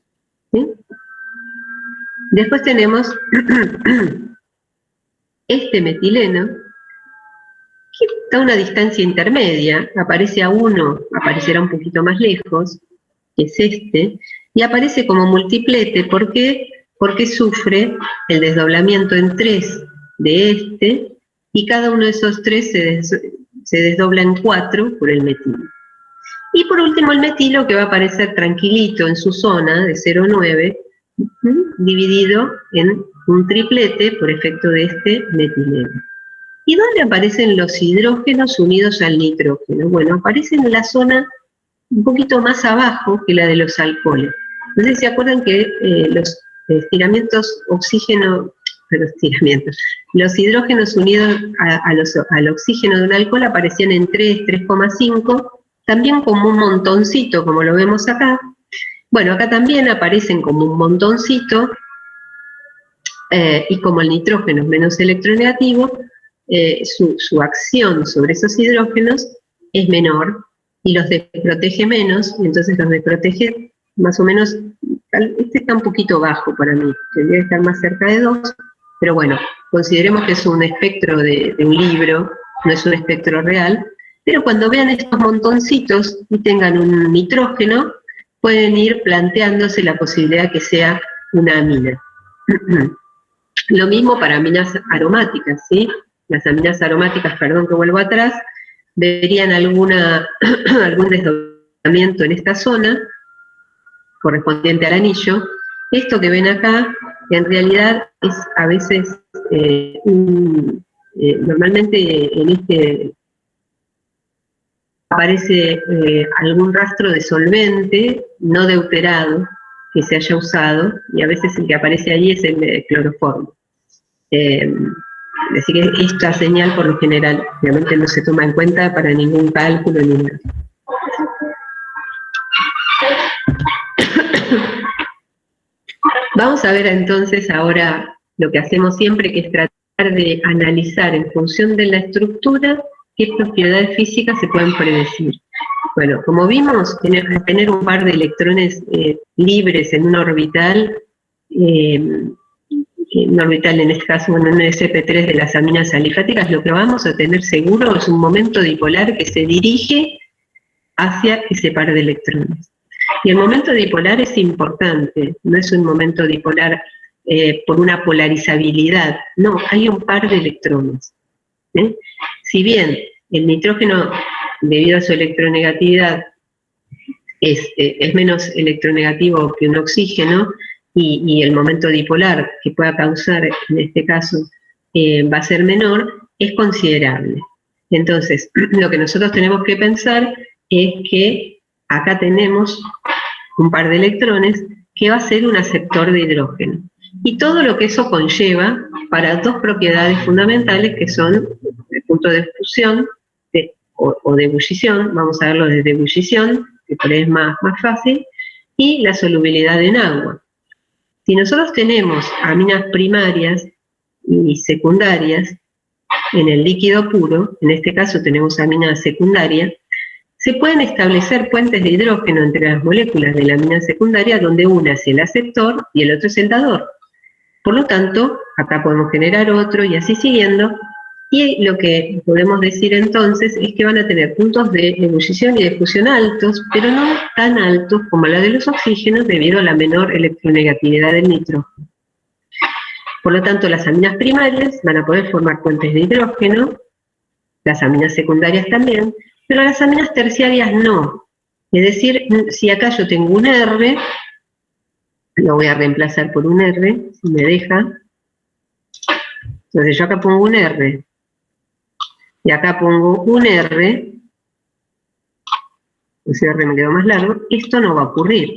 ¿Sí? Después tenemos este metileno, que está a una distancia intermedia, aparece a 1, aparecerá un poquito más lejos, que es este, y aparece como multiplete. ¿Por qué? Porque sufre el desdoblamiento en 3 de este, y cada uno de esos 3 se desdobla en 4 por el metilo. Y por último el metilo, que va a aparecer tranquilito en su zona de 0,9, dividido en un triplete por efecto de este metileno. ¿Y dónde aparecen los hidrógenos unidos al nitrógeno? Bueno, aparecen en la zona un poquito más abajo que la de los alcoholes. No sé si se acuerdan que los hidrógenos unidos al oxígeno de un alcohol aparecían en 3, 3,5, también como un montoncito, como lo vemos acá. Bueno, acá también aparecen como un montoncito, y como el nitrógeno es menos electronegativo, su acción sobre esos hidrógenos es menor, y los desprotege menos, y entonces los desprotege más o menos. Este está un poquito bajo para mí, tendría que estar más cerca de 2, pero bueno, consideremos que es un espectro de un libro, no es un espectro real. Pero cuando vean estos montoncitos y tengan un nitrógeno, pueden ir planteándose la posibilidad que sea una amina. Lo mismo para aminas aromáticas, ¿sí? Las aminas aromáticas, perdón que vuelvo atrás, verían algún desdoblamiento en esta zona, correspondiente al anillo. Esto que ven acá, en realidad es a veces, normalmente en este aparece algún rastro de solvente no deuterado que se haya usado, y a veces el que aparece allí es el de cloroformo. Así que esta señal por lo general realmente no se toma en cuenta para ningún cálculo ni nada. Vamos a ver entonces ahora lo que hacemos siempre, que es tratar de analizar en función de la estructura qué propiedades físicas se pueden predecir. Bueno, como vimos, tener un par de electrones libres en un orbital, en este caso en un sp3 de las aminas alifáticas, lo que vamos a tener seguro es un momento dipolar que se dirige hacia ese par de electrones. Y el momento dipolar es importante, no es un momento dipolar por una polarizabilidad, no, hay un par de electrones. Si bien el nitrógeno, debido a su electronegatividad, es menos electronegativo que un oxígeno, y el momento dipolar que pueda causar en este caso va a ser menor, es considerable. Entonces, lo que nosotros tenemos que pensar es que acá tenemos un par de electrones que va a ser un aceptor de hidrógeno. Y todo lo que eso conlleva para dos propiedades fundamentales que son el punto de fusión o de ebullición, vamos a verlo desde ebullición, que por ahí es más fácil, y la solubilidad en agua. Si nosotros tenemos aminas primarias y secundarias en el líquido puro, en este caso tenemos amina secundaria, se pueden establecer puentes de hidrógeno entre las moléculas de la amina secundaria donde una es el aceptor y el otro es el dador. Por lo tanto, acá podemos generar otro y así siguiendo, y lo que podemos decir entonces es que van a tener puntos de ebullición y de fusión altos, pero no tan altos como la de los oxígenos debido a la menor electronegatividad del nitrógeno. Por lo tanto, las aminas primarias van a poder formar puentes de hidrógeno, las aminas secundarias también, pero las aminas terciarias no. Es decir, si acá yo tengo un R, lo voy a reemplazar por un R, si me deja. Entonces yo acá pongo un R, y acá pongo un R, ese R me quedó más largo, esto no va a ocurrir.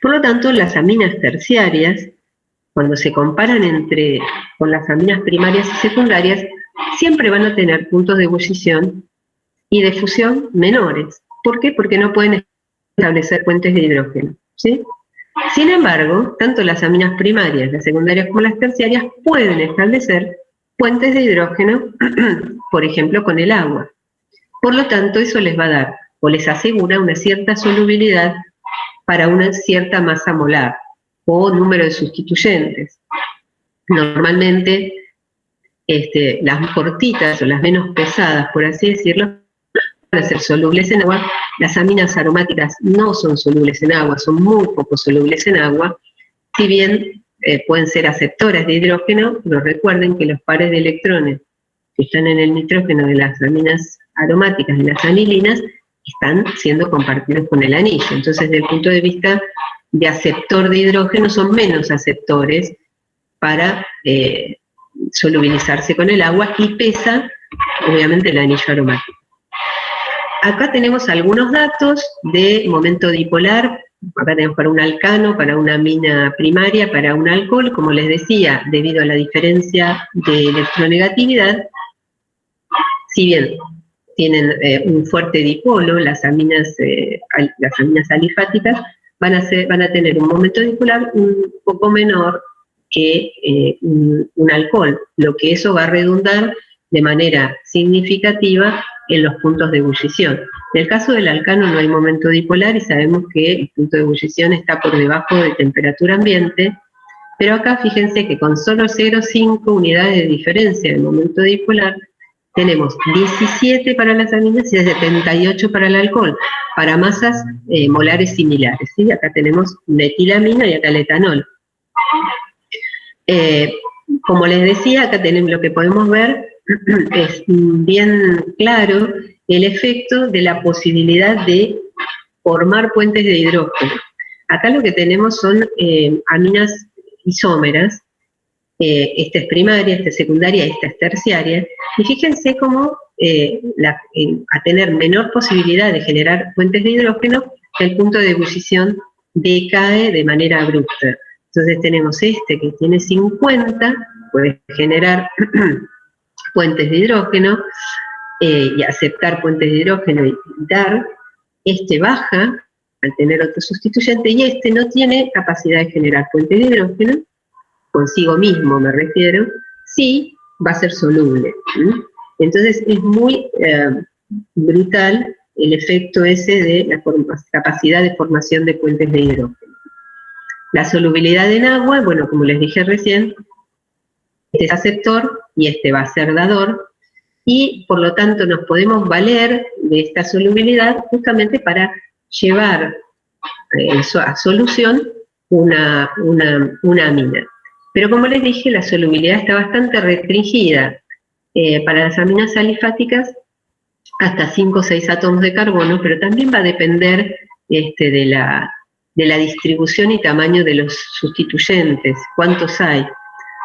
Por lo tanto, las aminas terciarias, cuando se comparan con las aminas primarias y secundarias, siempre van a tener puntos de ebullición y de fusión menores. ¿Por qué? Porque no pueden establecer puentes de hidrógeno, ¿sí? Sin embargo, tanto las aminas primarias, las secundarias como las terciarias pueden establecer puentes de hidrógeno, por ejemplo, con el agua. Por lo tanto, eso les va a dar, o les asegura una cierta solubilidad para una cierta masa molar, o número de sustituyentes. Normalmente, las cortitas o las menos pesadas, por así decirlo, van a ser solubles en agua. Las aminas aromáticas no son solubles en agua, son muy poco solubles en agua, si bien pueden ser aceptoras de hidrógeno, pero recuerden que los pares de electrones que están en el nitrógeno de las aminas aromáticas y las anilinas están siendo compartidos con el anillo. Entonces, desde el punto de vista de aceptor de hidrógeno, son menos aceptores para solubilizarse con el agua y pesa, obviamente, el anillo aromático. Acá tenemos algunos datos de momento dipolar. Acá tenemos para un alcano, para una amina primaria, para un alcohol, como les decía, debido a la diferencia de electronegatividad, si bien tienen un fuerte dipolo, las aminas alifáticas van a tener un momento dipolar un poco menor que un alcohol, lo que eso va a redundar de manera significativa en los puntos de ebullición. En el caso del alcano no hay momento dipolar y sabemos que el punto de ebullición está por debajo de temperatura ambiente, pero acá fíjense que con solo 0,5 unidades de diferencia del momento dipolar, tenemos 17 para las aminas y 78 para el alcohol, para masas molares similares, ¿sí? Acá tenemos metilamina y acá el etanol. Como les decía, acá tenemos lo que podemos ver, es bien claro el efecto de la posibilidad de formar puentes de hidrógeno. Acá lo que tenemos son aminas isómeras, esta es primaria, esta es secundaria, esta es terciaria, y fíjense cómo a tener menor posibilidad de generar puentes de hidrógeno, el punto de ebullición decae de manera abrupta. Entonces tenemos este que tiene 50, puede generar puentes de hidrógeno y aceptar puentes de hidrógeno y dar, este baja al tener otro sustituyente y este no tiene capacidad de generar puentes de hidrógeno, consigo mismo me refiero, sí va a ser soluble. Entonces es muy brutal el efecto ese de la capacidad de formación de puentes de hidrógeno. La solubilidad en agua, bueno, como les dije recién, este es aceptor y este va a ser dador, y por lo tanto nos podemos valer de esta solubilidad justamente para llevar a solución una amina. Pero como les dije, la solubilidad está bastante restringida. Para las aminas alifáticas, hasta 5 o 6 átomos de carbono, pero también va a depender de la distribución y tamaño de los sustituyentes, cuántos hay.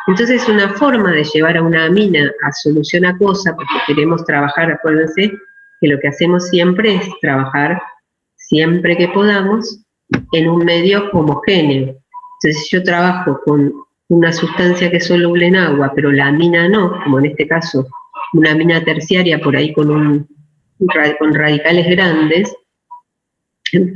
Entonces, una forma de llevar a una amina a solución acuosa, porque queremos trabajar, acuérdense que lo que hacemos siempre es trabajar siempre que podamos en un medio homogéneo. Entonces, si yo trabajo con una sustancia que es soluble en agua, pero la amina no, como en este caso una amina terciaria por ahí con radicales grandes,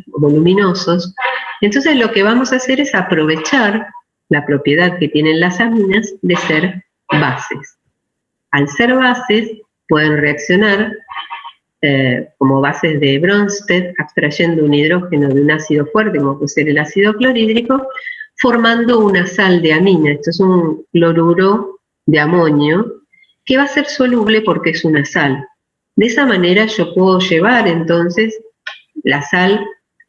voluminosos, entonces lo que vamos a hacer es aprovechar la propiedad que tienen las aminas de ser bases. Al ser bases, pueden reaccionar como bases de Bronsted, abstrayendo un hidrógeno de un ácido fuerte, como puede ser el ácido clorhídrico, formando una sal de amina. Esto es un cloruro de amonio, que va a ser soluble porque es una sal. De esa manera yo puedo llevar entonces la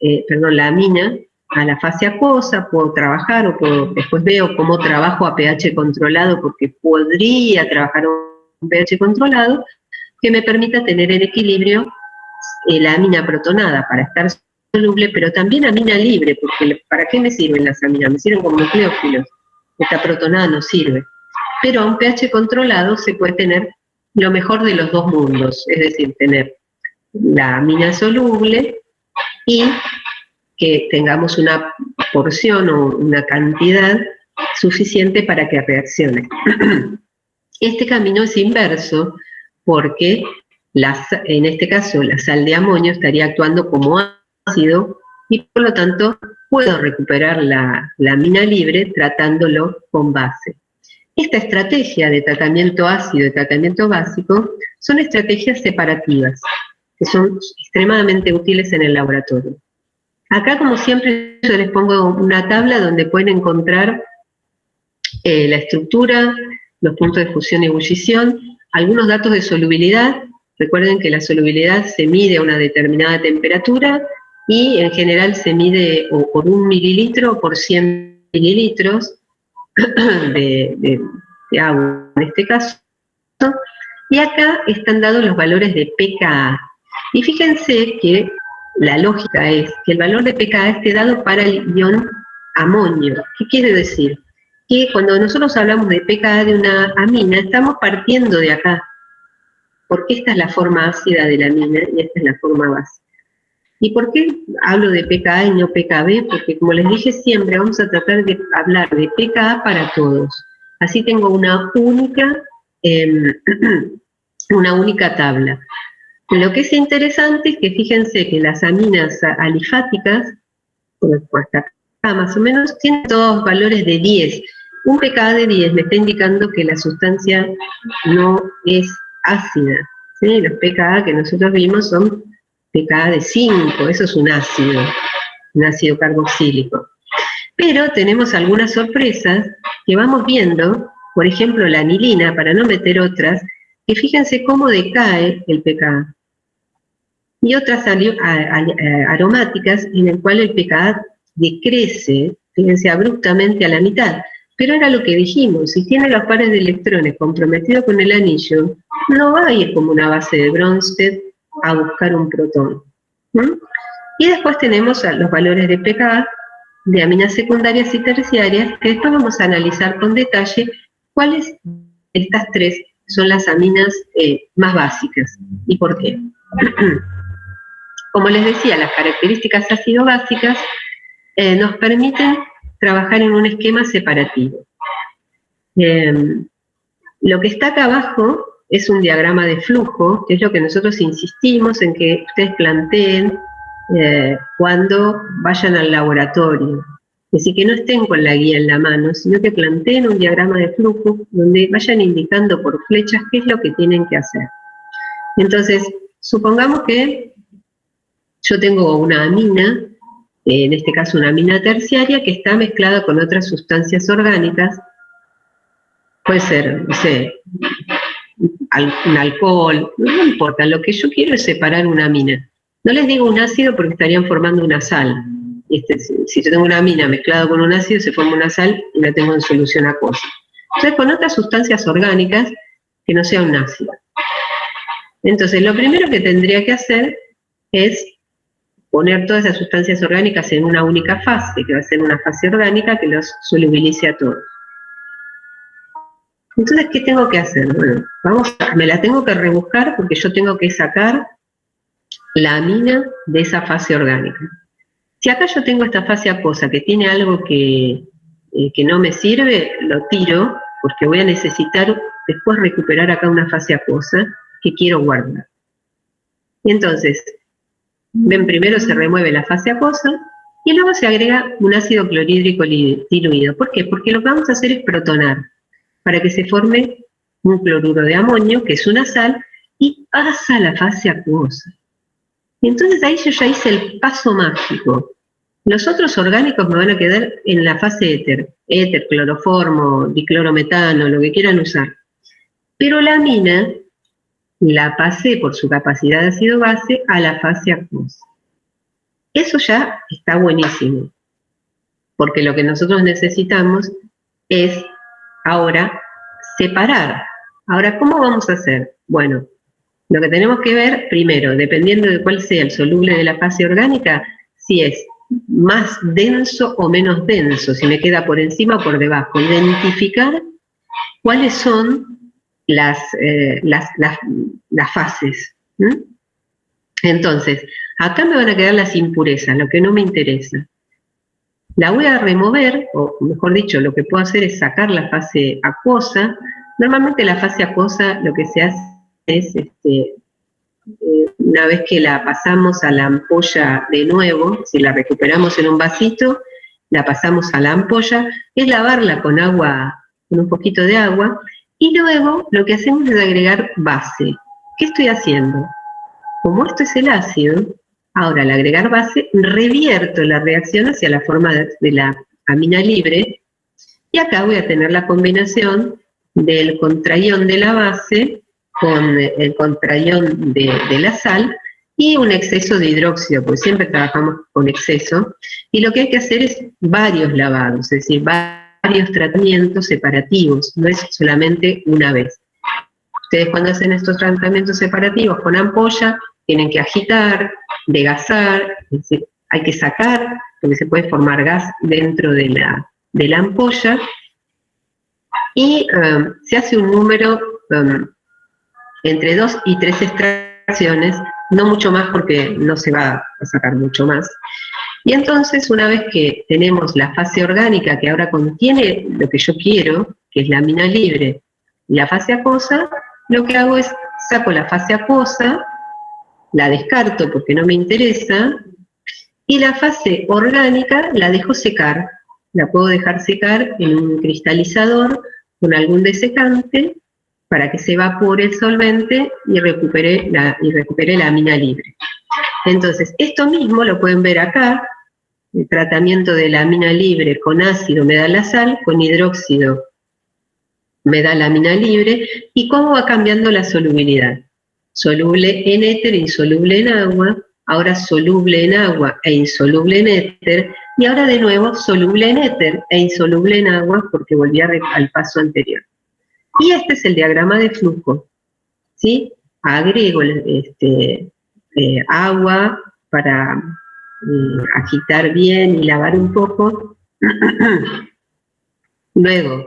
la amina a la fase acuosa, puedo trabajar, después veo cómo trabajo a pH controlado, porque podría trabajar a un pH controlado, que me permita tener en equilibrio la amina protonada para estar soluble, pero también amina libre, porque ¿para qué me sirven las aminas? Me sirven como nucleófilos. Esta protonada no sirve. Pero a un pH controlado se puede tener lo mejor de los dos mundos, es decir, tener la amina soluble y que tengamos una porción o una cantidad suficiente para que reaccione. Este camino es inverso porque en este caso la sal de amonio estaría actuando como ácido y por lo tanto puedo recuperar la amina libre tratándolo con base. Esta estrategia de tratamiento ácido y tratamiento básico son estrategias separativas que son extremadamente útiles en el laboratorio. Acá, como siempre, yo les pongo una tabla donde pueden encontrar la estructura, los puntos de fusión y ebullición, algunos datos de solubilidad. Recuerden que la solubilidad se mide a una determinada temperatura y en general se mide o por 1 mililitro o por 100 mililitros de agua en este caso. Y acá están dados los valores de pKa. Y fíjense que la lógica es que el valor de pKa esté dado para el ion amonio. ¿Qué quiere decir? Que cuando nosotros hablamos de pKa de una amina, estamos partiendo de acá, porque esta es la forma ácida de la amina y esta es la forma básica. ¿Y por qué hablo de pKa y no pKb? Porque como les dije siempre, vamos a tratar de hablar de pKa para todos. Así tengo una única tabla. Lo que es interesante es que fíjense que las aminas alifáticas, por hasta acá más o menos, tienen todos valores de 10. Un pKa de 10 me está indicando que la sustancia no es ácida, ¿sí? Los pKa que nosotros vimos son pKa de 5, eso es un ácido carboxílico. Pero tenemos algunas sorpresas que vamos viendo, por ejemplo la anilina, para no meter otras, que fíjense cómo decae el pKa. Y otras aromáticas en el cual el pKa decrece, fíjense, abruptamente a la mitad. Pero era lo que dijimos, si tiene los pares de electrones comprometidos con el anillo, no va a ir como una base de Bronsted a buscar un protón. Y después tenemos los valores de pKa de aminas secundarias y terciarias, que después vamos a analizar con detalle cuáles de estas tres son las aminas más básicas y por qué. Como les decía, las características ácido-básicas nos permiten trabajar en un esquema separativo. Lo que está acá abajo es un diagrama de flujo, que es lo que nosotros insistimos en que ustedes planteen cuando vayan al laboratorio. Es decir, que no estén con la guía en la mano, sino que planteen un diagrama de flujo donde vayan indicando por flechas qué es lo que tienen que hacer. Entonces, supongamos que yo tengo una amina, en este caso una amina terciaria, que está mezclada con otras sustancias orgánicas. Puede ser, no sé, un alcohol, no importa, lo que yo quiero es separar una amina. No les digo un ácido porque estarían formando una sal. Si yo tengo una amina mezclada con un ácido, se forma una sal y la tengo en solución acuosa. Entonces, con otras sustancias orgánicas que no sea un ácido. Entonces, lo primero que tendría que hacer es poner todas esas sustancias orgánicas en una única fase, que va a ser una fase orgánica que los solubilice a todos. Entonces, ¿qué tengo que hacer? Bueno, me la tengo que rebuscar porque yo tengo que sacar la amina de esa fase orgánica. Si acá yo tengo esta fase acuosa que tiene algo que no me sirve, lo tiro, porque voy a necesitar después recuperar acá una fase acuosa que quiero guardar. Y entonces, ven, primero se remueve la fase acuosa y luego se agrega un ácido clorhídrico diluido. ¿Por qué? Porque lo que vamos a hacer es protonar, para que se forme un cloruro de amonio, que es una sal, y pasa a la fase acuosa. Y entonces ahí yo ya hice el paso mágico. Los otros orgánicos me van a quedar en la fase éter, cloroformo, diclorometano, lo que quieran usar. Pero la amina la pasé por su capacidad de ácido base a la fase acuosa. Eso ya está buenísimo, porque lo que nosotros necesitamos es ahora separar. Ahora, ¿cómo vamos a hacer? Bueno, lo que tenemos que ver, primero, dependiendo de cuál sea el soluble de la fase orgánica, si es más denso o menos denso, si me queda por encima o por debajo. Identificar cuáles son las fases. Entonces, acá me van a quedar las impurezas, lo que no me interesa. La voy a remover, o mejor dicho, lo que puedo hacer es sacar la fase acuosa. Normalmente la fase acuosa lo que se hace es, una vez que la pasamos a la ampolla de nuevo, si la recuperamos en un vasito, la pasamos a la ampolla, es lavarla con agua, con un poquito de agua, y luego lo que hacemos es agregar base. ¿Qué estoy haciendo? Como esto es el ácido, ahora al agregar base, revierto la reacción hacia la forma de la amina libre, y acá voy a tener la combinación del contraión de la base con el contraión de la sal y un exceso de hidróxido, porque siempre trabajamos con exceso, y lo que hay que hacer es varios lavados, es decir, varios tratamientos separativos, no es solamente una vez. Ustedes cuando hacen estos tratamientos separativos con ampolla, tienen que agitar, degasar, es decir, hay que sacar, porque se puede formar gas dentro de la ampolla, y se hace un número entre 2 y 3 extracciones, no mucho más porque no se va a sacar mucho más. Y entonces, una vez que tenemos la fase orgánica que ahora contiene lo que yo quiero, que es la amina libre, y la fase acuosa, lo que hago es saco la fase acuosa, la descarto porque no me interesa, y la fase orgánica la dejo secar. La puedo dejar secar en un cristalizador con algún desecante para que se evapore el solvente y recupere la amina libre. Entonces, esto mismo lo pueden ver acá, el tratamiento de la amina libre con ácido me da la sal, con hidróxido me da la amina libre, y cómo va cambiando la solubilidad. Soluble en éter, insoluble en agua, ahora soluble en agua e insoluble en éter, y ahora de nuevo soluble en éter e insoluble en agua porque volví al paso anterior. Y este es el diagrama de flujo, ¿sí? Agrego agua para agitar bien y lavar un poco. Luego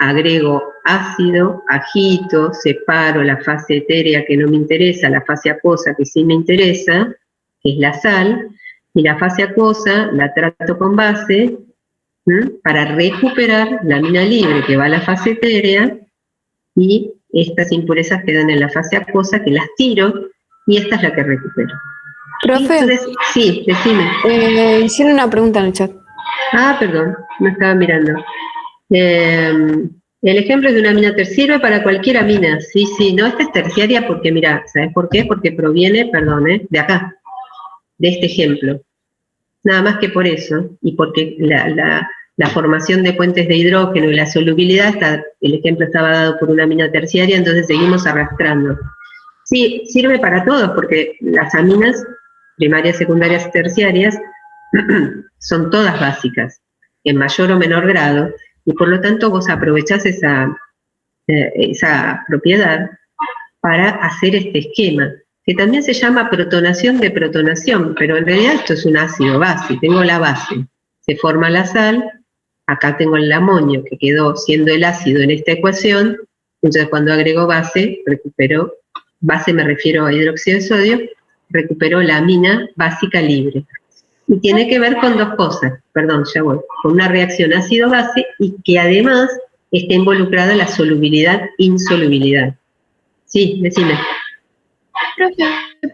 agrego ácido, agito, separo la fase etérea que no me interesa, la fase acuosa que sí me interesa, que es la sal, y la fase acuosa la trato con base para recuperar la amina libre que va a la fase etérea, y estas impurezas quedan en la fase acuosa, que las tiro, y esta es la que recupero. Profe, entonces, sí, decime. Hicieron una pregunta en el chat. Ah, perdón, me estaba mirando. El ejemplo es de una amina terciaria para cualquier amina. Sí, no, esta es terciaria porque, mira, ¿sabes por qué? Porque proviene, de acá, de este ejemplo. Nada más que por eso, y porque la formación de puentes de hidrógeno y la solubilidad, el ejemplo estaba dado por una amina terciaria, entonces seguimos arrastrando. Sí, sirve para todos, porque las aminas primarias, secundarias y terciarias son todas básicas, en mayor o menor grado, y por lo tanto vos aprovechás esa propiedad para hacer este esquema, que también se llama protonación de protonación, pero en realidad esto es un ácido base. Tengo la base, se forma la sal, acá tengo el amonio que quedó siendo el ácido en esta ecuación, entonces cuando agrego base, recupero, base me refiero a hidróxido de sodio, recupero la amina básica libre. Y tiene que ver con dos cosas, perdón, ya voy, con una reacción ácido-base y que además está involucrada la solubilidad-insolubilidad. Sí, decime. Profe,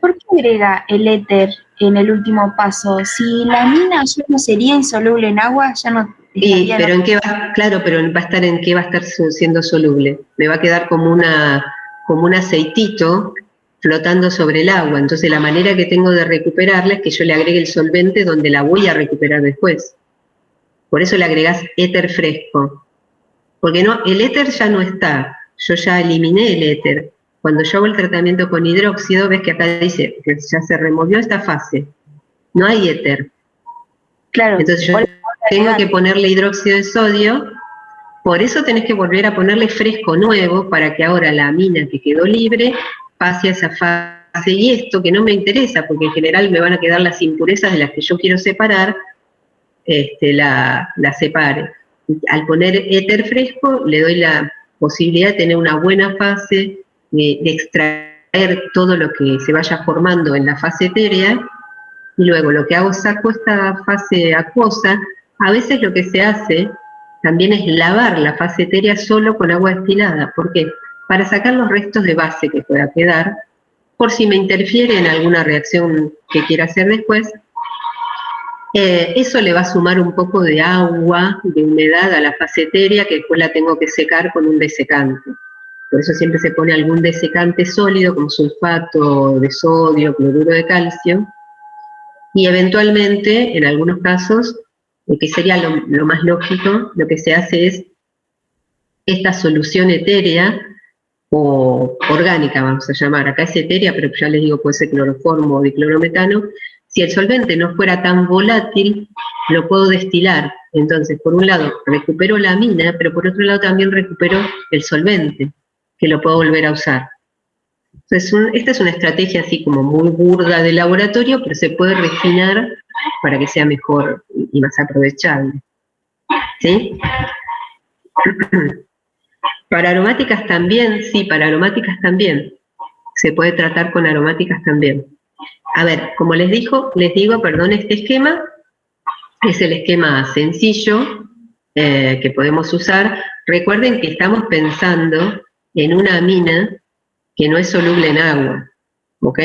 ¿por qué agrega el éter en el último paso? Si la mina ya no sería insoluble en agua, ya no estaría... Pero en qué va, claro, pero va a estar en qué va a estar siendo soluble. Me va a quedar como un aceitito flotando sobre el agua. Entonces la manera que tengo de recuperarla es que yo le agregue el solvente donde la voy a recuperar después. Por eso le agregás éter fresco. Porque no, el éter ya no está. Yo ya eliminé el éter. Cuando yo hago el tratamiento con hidróxido, ves que acá dice que ya se removió esta fase. No hay éter. Claro. Entonces yo tengo que ponerle hidróxido de sodio. Por eso tenés que volver a ponerle fresco nuevo para que ahora la mina que quedó libre pase a esa fase. Y esto que no me interesa, porque en general me van a quedar las impurezas de las que yo quiero separar, la separe. Al poner éter fresco le doy la posibilidad de tener una buena fase, de extraer todo lo que se vaya formando en la fase etérea, y luego lo que hago es saco esta fase acuosa. A veces lo que se hace también es lavar la fase etérea solo con agua destilada. ¿Por qué? Para sacar los restos de base que pueda quedar, por si me interfiere en alguna reacción que quiera hacer después. Eso le va a sumar un poco de agua, de humedad a la fase etérea, que después la tengo que secar con un desecante. Por eso siempre se pone algún desecante sólido, como sulfato de sodio, cloruro de calcio, y eventualmente, en algunos casos, que sería lo más lógico, lo que se hace es esta solución etérea o orgánica, vamos a llamar, acá es etérea, pero ya les digo, puede ser cloroformo o diclorometano. Si el solvente no fuera tan volátil, lo puedo destilar. Entonces, por un lado, recupero la mina, pero por otro lado también recupero el solvente, que lo puedo volver a usar. Entonces, esta es una estrategia así como muy burda de laboratorio, pero se puede refinar para que sea mejor y más aprovechable. ¿Sí? Para aromáticas también, sí, para aromáticas también. Se puede tratar con aromáticas también. A ver, como les digo, perdón, este esquema es el esquema sencillo que podemos usar. Recuerden que estamos pensando en una amina que no es soluble en agua, ¿ok?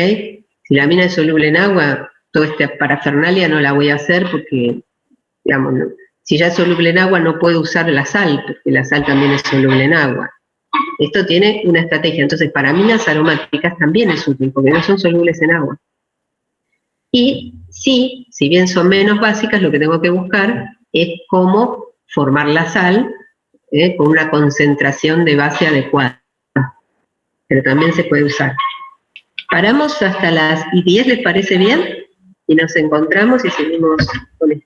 Si la amina es soluble en agua, toda esta parafernalia no la voy a hacer porque, digamos, no, si ya es soluble en agua no puedo usar la sal, porque la sal también es soluble en agua. Esto tiene una estrategia, entonces para aminas aromáticas también es útil, porque no son solubles en agua. Y sí, si bien son menos básicas, lo que tengo que buscar es cómo formar la sal con una concentración de base adecuada. Pero también se puede usar. Paramos hasta las 10, ¿les parece bien? Y nos encontramos y seguimos con esto.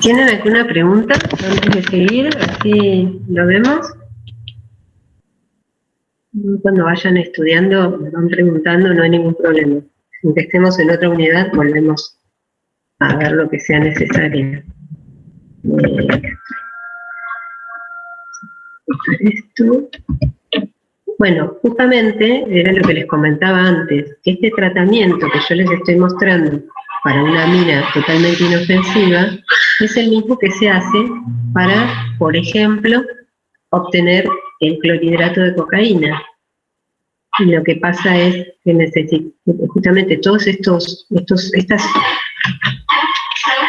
¿Tienen alguna pregunta antes de seguir? Así lo vemos. Cuando vayan estudiando, me van preguntando, no hay ningún problema. Aunque estemos en otra unidad, volvemos a ver lo que sea necesario. Esto. Bueno, justamente era lo que les comentaba antes, que este tratamiento que yo les estoy mostrando para una amina totalmente inofensiva es el mismo que se hace para, por ejemplo, obtener el clorhidrato de cocaína. Y lo que pasa es que justamente todos estas...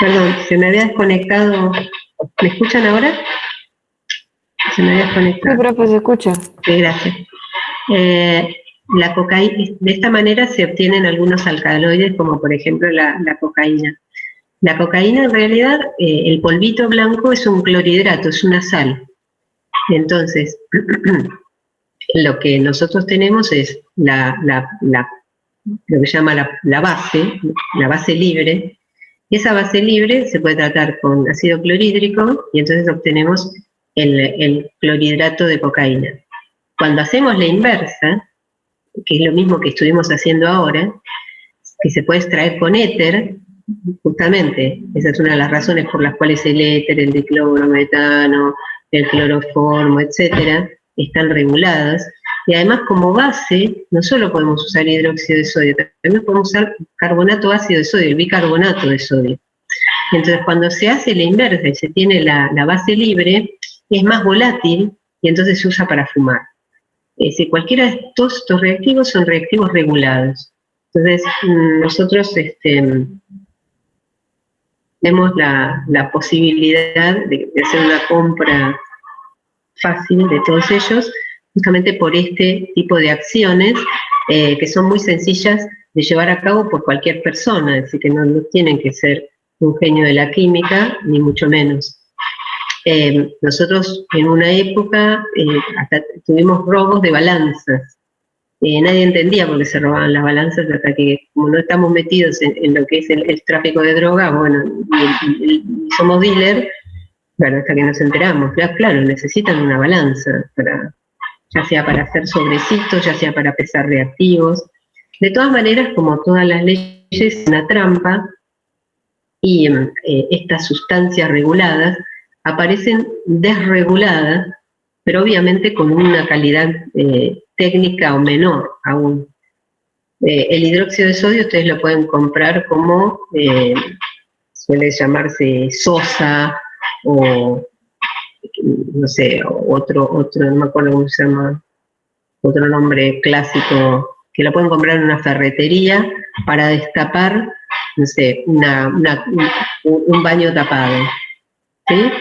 Perdón, se me había desconectado. ¿Me escuchan ahora? Se me había desconectado. Sí, profe, se escucha. Sí, gracias. La cocaína, de esta manera se obtienen algunos alcaloides, como por ejemplo la cocaína. La cocaína en realidad, el polvito blanco es un clorhidrato, es una sal. Entonces, lo que nosotros tenemos es lo que se llama la base libre. Esa base libre se puede tratar con ácido clorhídrico y entonces obtenemos el clorhidrato de cocaína. Cuando hacemos la inversa, que es lo mismo que estuvimos haciendo ahora, que se puede extraer con éter, justamente, esa es una de las razones por las cuales el éter, el diclorometano, el cloroformo, etcétera, están reguladas. Y además, como base, no solo podemos usar hidróxido de sodio, también podemos usar carbonato ácido de sodio, el bicarbonato de sodio. Entonces, cuando se hace la inversa y se tiene la base libre, es más volátil y entonces se usa para fumar. Cualquiera de estos reactivos son reactivos regulados. Entonces, nosotros tenemos la posibilidad de hacer una compra fácil de todos ellos, justamente por este tipo de acciones que son muy sencillas de llevar a cabo por cualquier persona, es decir, que no tienen que ser un genio de la química, ni mucho menos. Nosotros en una época hasta tuvimos robos de balanzas. Nadie entendía por qué se robaban las balanzas hasta que, como no estamos metidos en lo que es el tráfico de droga, bueno, y somos dealer, bueno, hasta que nos enteramos. Claro, necesitan una balanza, ya sea para hacer sobrecitos, ya sea para pesar reactivos. De todas maneras, como todas las leyes, es una trampa, y estas sustancias reguladas aparecen desreguladas, pero obviamente con una calidad técnica o menor aún. El hidróxido de sodio ustedes lo pueden comprar como, suele llamarse sosa, o no sé, otro, no me acuerdo cómo se llama, otro nombre clásico, que lo pueden comprar en una ferretería para destapar, no sé, un baño tapado. ¿Sí?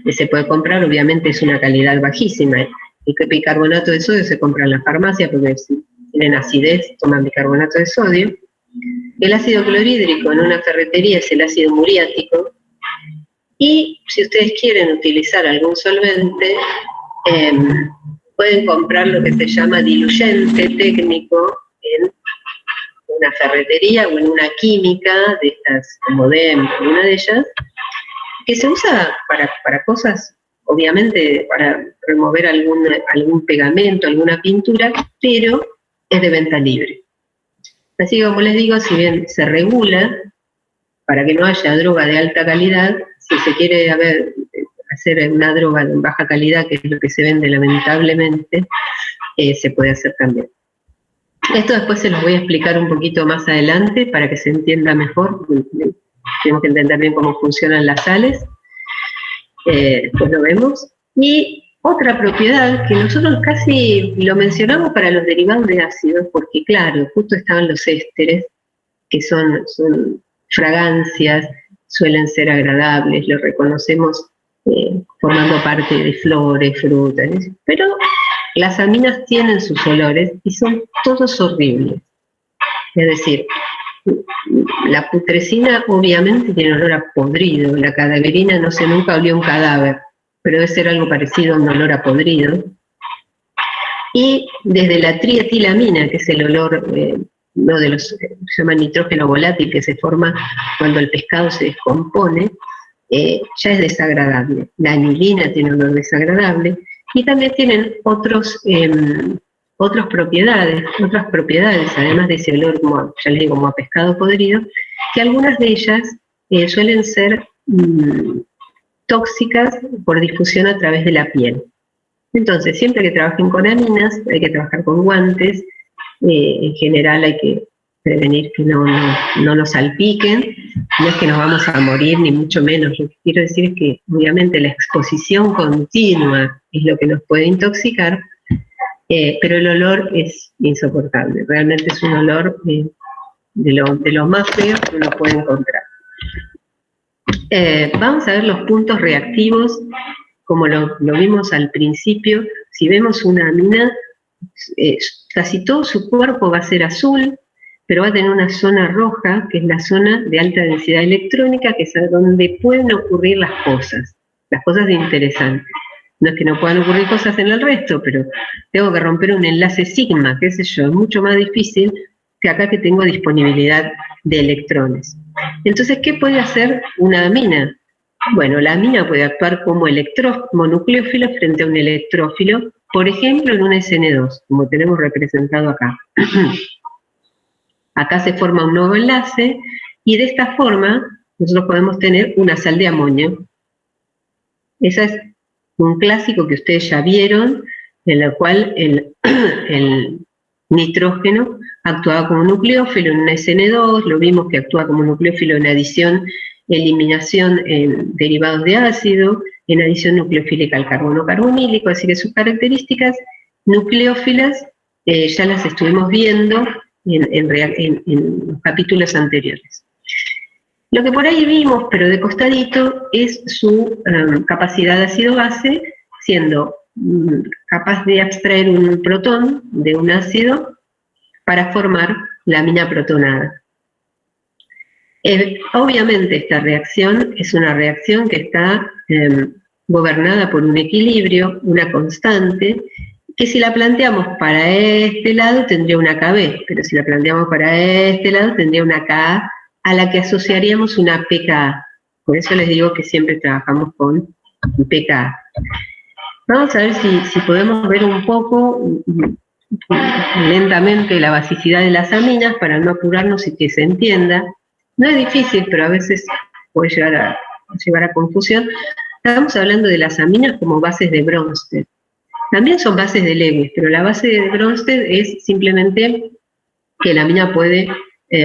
Que se puede comprar, obviamente es una calidad bajísima. El bicarbonato de sodio se compra en la farmacia porque si tienen acidez toman bicarbonato de sodio. El ácido clorhídrico en una ferretería es el ácido muriático. Y si ustedes quieren utilizar algún solvente, pueden comprar lo que se llama diluyente técnico en una ferretería o en una química, de estas como DEM, una de ellas, que se usa para cosas, obviamente, para remover algún pegamento, alguna pintura, pero es de venta libre. Así que, como les digo, si bien se regula para que no haya droga de alta calidad, si se quiere hacer una droga de baja calidad, que es lo que se vende lamentablemente, se puede hacer también. Esto después se los voy a explicar un poquito más adelante para que se entienda mejor. Tenemos que entender bien cómo funcionan las sales, después lo vemos. Y otra propiedad que nosotros casi lo mencionamos para los derivados de ácidos, porque claro, justo estaban los ésteres, que son fragancias, suelen ser agradables, los reconocemos formando parte de flores, frutas, pero las aminas tienen sus olores y son todos horribles. Es decir, la putrescina obviamente tiene olor a podrido, la cadaverina no sé, nunca olió un cadáver, pero debe ser algo parecido a un olor a podrido. Y desde la trietilamina, que es el olor, no de los, se llama nitrógeno volátil, que se forma cuando el pescado se descompone, ya es desagradable. La anilina tiene un olor desagradable y también tienen otras propiedades, además de ese olor, como, ya les digo, como a pescado podrido, que algunas de ellas suelen ser tóxicas por difusión a través de la piel. Entonces, siempre que trabajen con aminas, hay que trabajar con guantes. En general hay que prevenir que no nos salpiquen. No es que nos vamos a morir, ni mucho menos. Lo que quiero decir es que, obviamente, la exposición continua es lo que nos puede intoxicar, pero el olor es insoportable. Realmente es un olor de lo más feo que uno puede encontrar. Vamos a ver los puntos reactivos, como lo vimos al principio. Si vemos una amina, casi todo su cuerpo va a ser azul, pero va a tener una zona roja, que es la zona de alta densidad electrónica, que es donde pueden ocurrir las cosas interesantes. No es que no puedan ocurrir cosas en el resto, pero tengo que romper un enlace sigma, qué sé yo, es mucho más difícil que acá que tengo disponibilidad de electrones. Entonces, ¿qué puede hacer una amina? Bueno, la amina puede actuar como nucleófilo frente a un electrófilo, por ejemplo, en un SN2, como tenemos representado acá. Acá se forma un nuevo enlace y de esta forma nosotros podemos tener una sal de amonio. Ese es un clásico que ustedes ya vieron, en el cual el nitrógeno actuaba como nucleófilo en un SN2, lo vimos que actúa como nucleófilo en adición, eliminación en derivados de ácido, en adición nucleofílica al carbono carbonílico, así que sus características nucleófilas ya las estuvimos viendo en los capítulos anteriores. Lo que por ahí vimos, pero de costadito, es su capacidad de ácido-base, siendo capaz de abstraer un protón de un ácido para formar la amina protonada. Obviamente esta reacción es una reacción que está gobernada por un equilibrio, una constante, que si la planteamos para este lado tendría una KB, pero si la planteamos para este lado tendría una Ka, a la que asociaríamos una pKa. Por eso les digo que siempre trabajamos con pKa. Vamos a ver si podemos ver un poco lentamente la basicidad de las aminas para no apurarnos y que se entienda. No es difícil, pero a veces puede llevar a confusión. Estamos hablando de las aminas como bases de Bronsted. También son bases de Lewis, pero la base de Bronsted es simplemente que la amina puede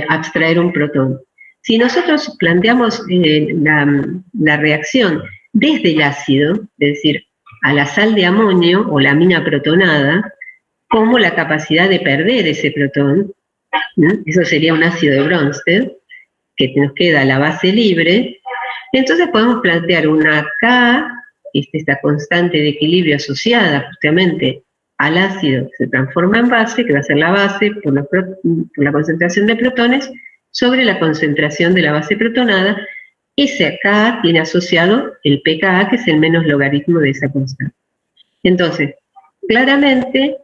abstraer un protón. Si nosotros planteamos la reacción desde el ácido, es decir, a la sal de amonio o la amina protonada, como la capacidad de perder ese protón, eso sería un ácido de Bronsted, que nos queda la base libre, entonces podemos plantear una K, esta constante de equilibrio asociada justamente al ácido que se transforma en base, que va a ser la base por la concentración de protones, sobre la concentración de la base protonada. Ese K tiene asociado el pKa, que es el menos logaritmo de esa constante. Entonces, claramente,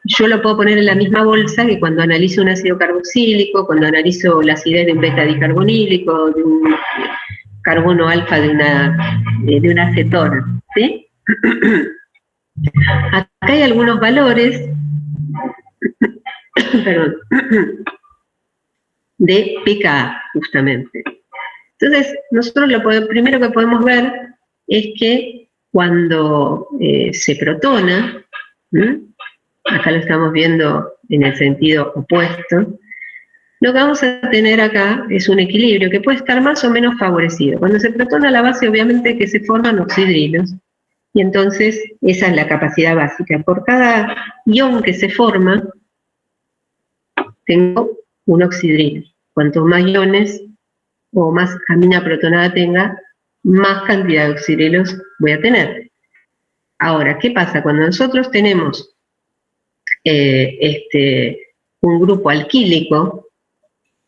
yo lo puedo poner en la misma bolsa que cuando analizo un ácido carboxílico, cuando analizo la acidez de un beta-dicarbonílico, de un carbono alfa de una acetona, ¿sí? Acá hay algunos valores, perdón, de pKa, justamente. Entonces, nosotros lo primero que podemos ver es que cuando se protona, acá lo estamos viendo en el sentido opuesto, lo que vamos a tener acá es un equilibrio que puede estar más o menos favorecido. Cuando se protona la base, obviamente que se forman oxidrilos, y entonces esa es la capacidad básica. Por cada ion que se forma, tengo un oxidrilo. Cuanto más iones o más amina protonada tenga, más cantidad de oxidrilos voy a tener. Ahora, ¿qué pasa? Cuando nosotros tenemos un grupo alquílico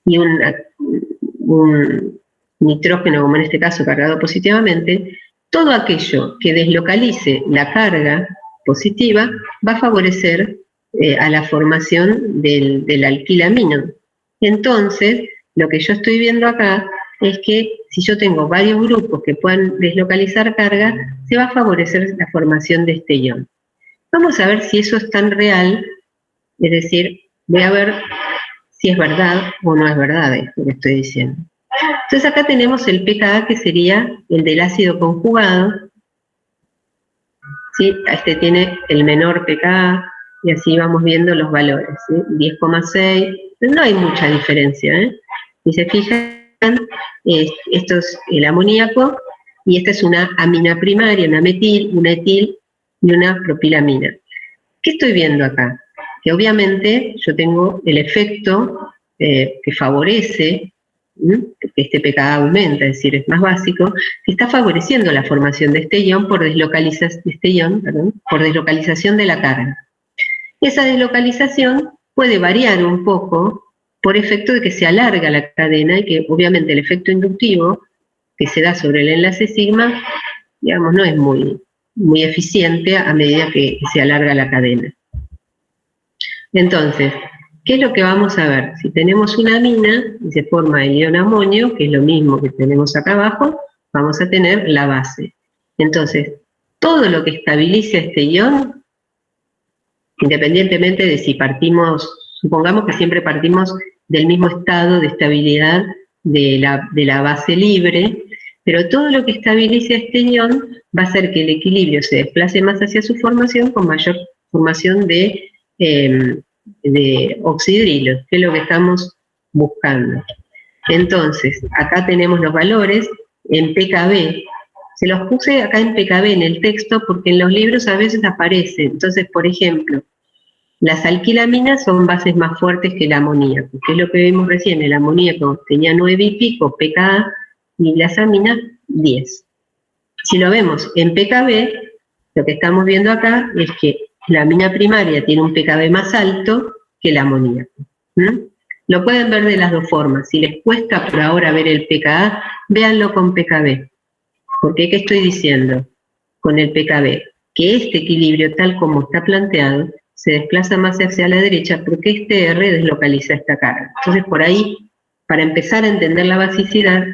y un nitrógeno, como en este caso cargado positivamente, todo aquello que deslocalice la carga positiva va a favorecer a la formación del alquilamino. Entonces, lo que yo estoy viendo acá es que si yo tengo varios grupos que puedan deslocalizar carga, se va a favorecer la formación de este ion. Vamos a ver si eso es tan real, es decir, voy a ver si es verdad o no es verdad esto que estoy diciendo. Entonces acá tenemos el pKa, que sería el del ácido conjugado, ¿sí? Este tiene el menor pKa, y así vamos viendo los valores, ¿sí? 10,6, no hay mucha diferencia, ¿eh? Si se fijan, esto es el amoníaco, y esta es una amina primaria, una metil, una etil y una propilamina. ¿Qué estoy viendo acá? Que obviamente yo tengo el efecto que favorece, que este pKa aumenta, es decir, es más básico, que está favoreciendo la formación de este ion por deslocalización de la carga. Esa deslocalización puede variar un poco por efecto de que se alarga la cadena y que obviamente el efecto inductivo que se da sobre el enlace sigma, digamos, no es muy eficiente a medida que se alarga la cadena. Entonces, ¿qué es lo que vamos a ver? Si tenemos una amina y se forma el ion amonio, que es lo mismo que tenemos acá abajo, vamos a tener la base. Entonces, todo lo que estabilice este ion, independientemente de si partimos, supongamos que siempre partimos del mismo estado de estabilidad de la base libre, pero todo lo que estabilice este ion va a hacer que el equilibrio se desplace más hacia su formación con mayor formación de oxidrilo, que es lo que estamos buscando. Entonces, acá tenemos los valores en pKb. Se los puse acá en pKb en el texto porque en los libros a veces aparece. Entonces, por ejemplo, las alquilaminas son bases más fuertes que el amoníaco, que es lo que vimos recién. El amoníaco tenía 9 y pico pKa y las aminas 10. Si lo vemos en pKb, lo que estamos viendo acá es que la amina primaria tiene un pKb más alto que el amoníaco. Lo pueden ver de las dos formas. Si les cuesta por ahora ver el pKa, véanlo con pKb. Porque ¿qué estoy diciendo con el pKb? Que este equilibrio, tal como está planteado, se desplaza más hacia la derecha porque este R deslocaliza esta carga. Entonces, por ahí, para empezar a entender la basicidad,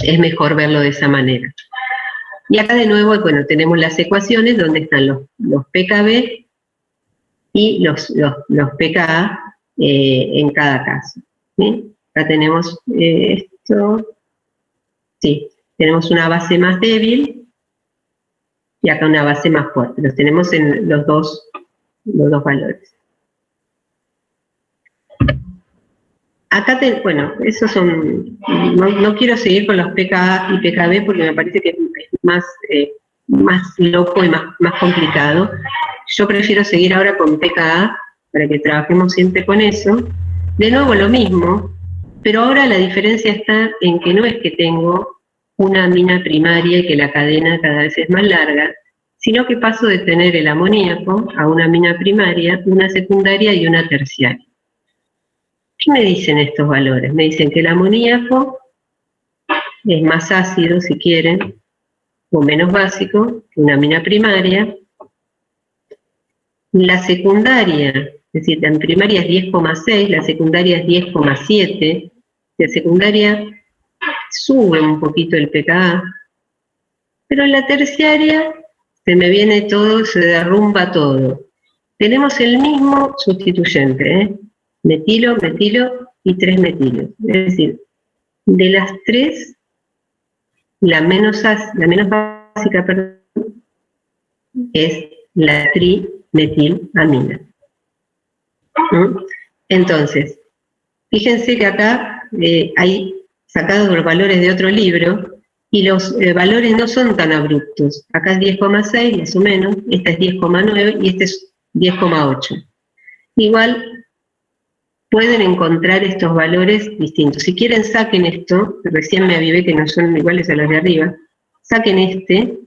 es mejor verlo de esa manera. Y acá de nuevo, bueno, tenemos las ecuaciones donde están los pKb y los pKa en cada caso. ¿Sí? Acá tenemos esto, sí, tenemos una base más débil y acá una base más fuerte. Los tenemos en los dos valores. Acá, bueno, esos son, no quiero seguir con los pKa y pKb porque me parece que es más loco y más complicado. Yo prefiero seguir ahora con pKa para que trabajemos siempre con eso. De nuevo lo mismo, pero ahora la diferencia está en que no es que tengo una amina primaria y que la cadena cada vez es más larga, sino que paso de tener el amoníaco a una amina primaria, una secundaria y una terciaria. ¿Qué me dicen estos valores? Me dicen que el amoníaco es más ácido, si quieren, o menos básico que una amina primaria. La secundaria, es decir, la primaria es 10,6, la secundaria es 10,7, la secundaria sube un poquito el pKa, pero en la terciaria se me viene todo, se derrumba todo. Tenemos el mismo sustituyente, ¿eh? Metilo, metilo y 3 metilos. Es decir, de las tres, la menos básica, perdón, es la trimetilamina. Entonces, fíjense que acá hay sacados los valores de otro libro y los valores no son tan abruptos. Acá es 10,6 más o menos, esta es 10,9 y este es 10,8. Igual pueden encontrar estos valores distintos. Si quieren, saquen esto, recién me avivé que no son iguales a los de arriba, saquen este,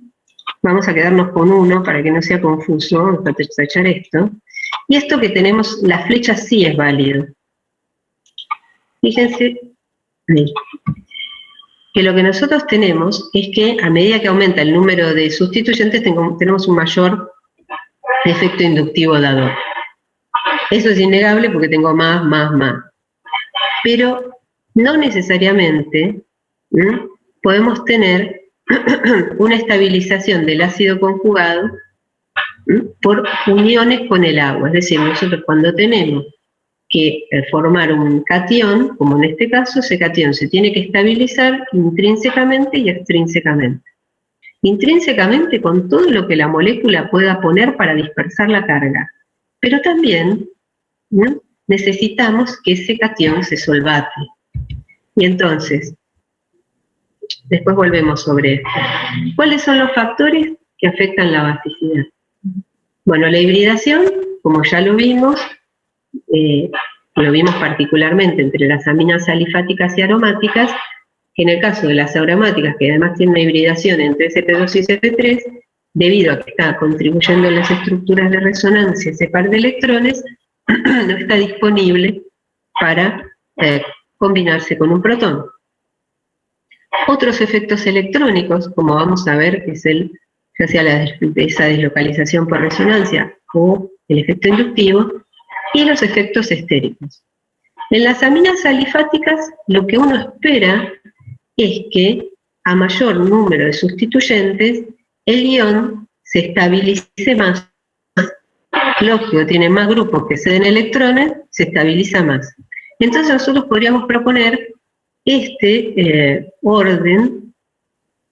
vamos a quedarnos con uno para que no sea confuso, vamos a tachar esto, y esto que tenemos, la flecha sí es válido. Fíjense que lo que nosotros tenemos es que a medida que aumenta el número de sustituyentes tenemos un mayor efecto inductivo dador. Eso es innegable porque tengo más. Pero no necesariamente podemos tener una estabilización del ácido conjugado por uniones con el agua. Es decir, nosotros cuando tenemos que formar un catión, como en este caso, ese catión se tiene que estabilizar intrínsecamente y extrínsecamente. Intrínsecamente con todo lo que la molécula pueda poner para dispersar la carga, pero también necesitamos que ese catión se solvate. Y entonces, después volvemos sobre esto. ¿Cuáles son los factores que afectan la basicidad? Bueno, la hibridación, como ya lo vimos particularmente entre las aminas alifáticas y aromáticas, que en el caso de las aromáticas, que además tienen una hibridación entre CP2 y CP3, debido a que está contribuyendo en las estructuras de resonancia ese par de electrones, no está disponible para combinarse con un protón. Otros efectos electrónicos, como vamos a ver, que es ya sea esa deslocalización por resonancia o el efecto inductivo, y los efectos estéricos. En las aminas alifáticas, lo que uno espera es que a mayor número de sustituyentes, el ion se estabilice más. Lógico, tiene más grupos que ceden electrones, se estabiliza más. Entonces nosotros podríamos proponer este orden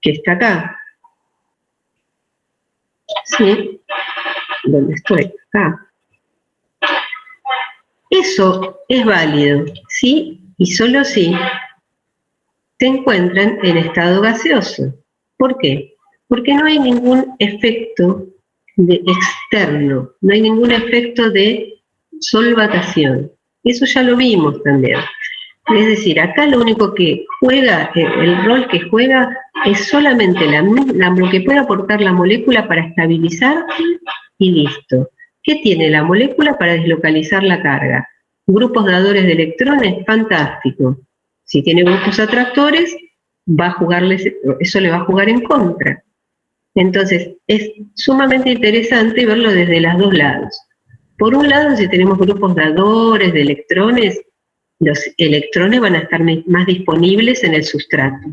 que está acá. ¿Sí? ¿Dónde estoy? Acá. Eso es válido, ¿sí? Y solo si se encuentran en estado gaseoso. ¿Por qué? Porque no hay ningún efecto externo, no hay ningún efecto de solvatación. Eso ya lo vimos también. Es decir, acá lo único que juega, el rol que juega es solamente lo que puede aportar la molécula para estabilizar y listo. ¿Qué tiene la molécula para deslocalizar la carga? Grupos dadores de electrones, fantástico. Si tiene grupos atractores, eso le va a jugar en contra. Entonces, es sumamente interesante verlo desde los dos lados. Por un lado, si tenemos grupos dadores de electrones, los electrones van a estar más disponibles en el sustrato.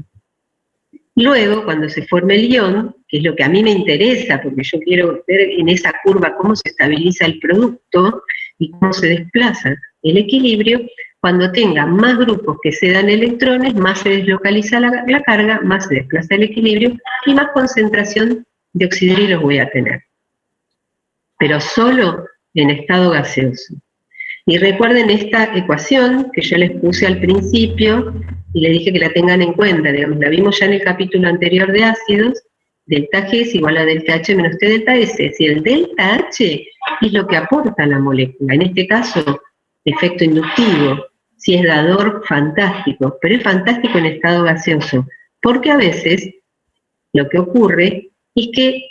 Luego, cuando se forme el ion, que es lo que a mí me interesa, porque yo quiero ver en esa curva cómo se estabiliza el producto y cómo se desplaza el equilibrio, cuando tenga más grupos que se dan electrones, más se deslocaliza la carga, más se desplaza el equilibrio y más concentración de oxidrilos voy a tener. Pero solo en estado gaseoso. Y recuerden esta ecuación que yo les puse al principio y les dije que la tengan en cuenta, digamos, la vimos ya en el capítulo anterior de ácidos, delta G es igual a delta H menos T delta S. Si el delta H es lo que aporta la molécula, en este caso, efecto inductivo, si es dador, fantástico, pero es fantástico en estado gaseoso, porque a veces lo que ocurre es que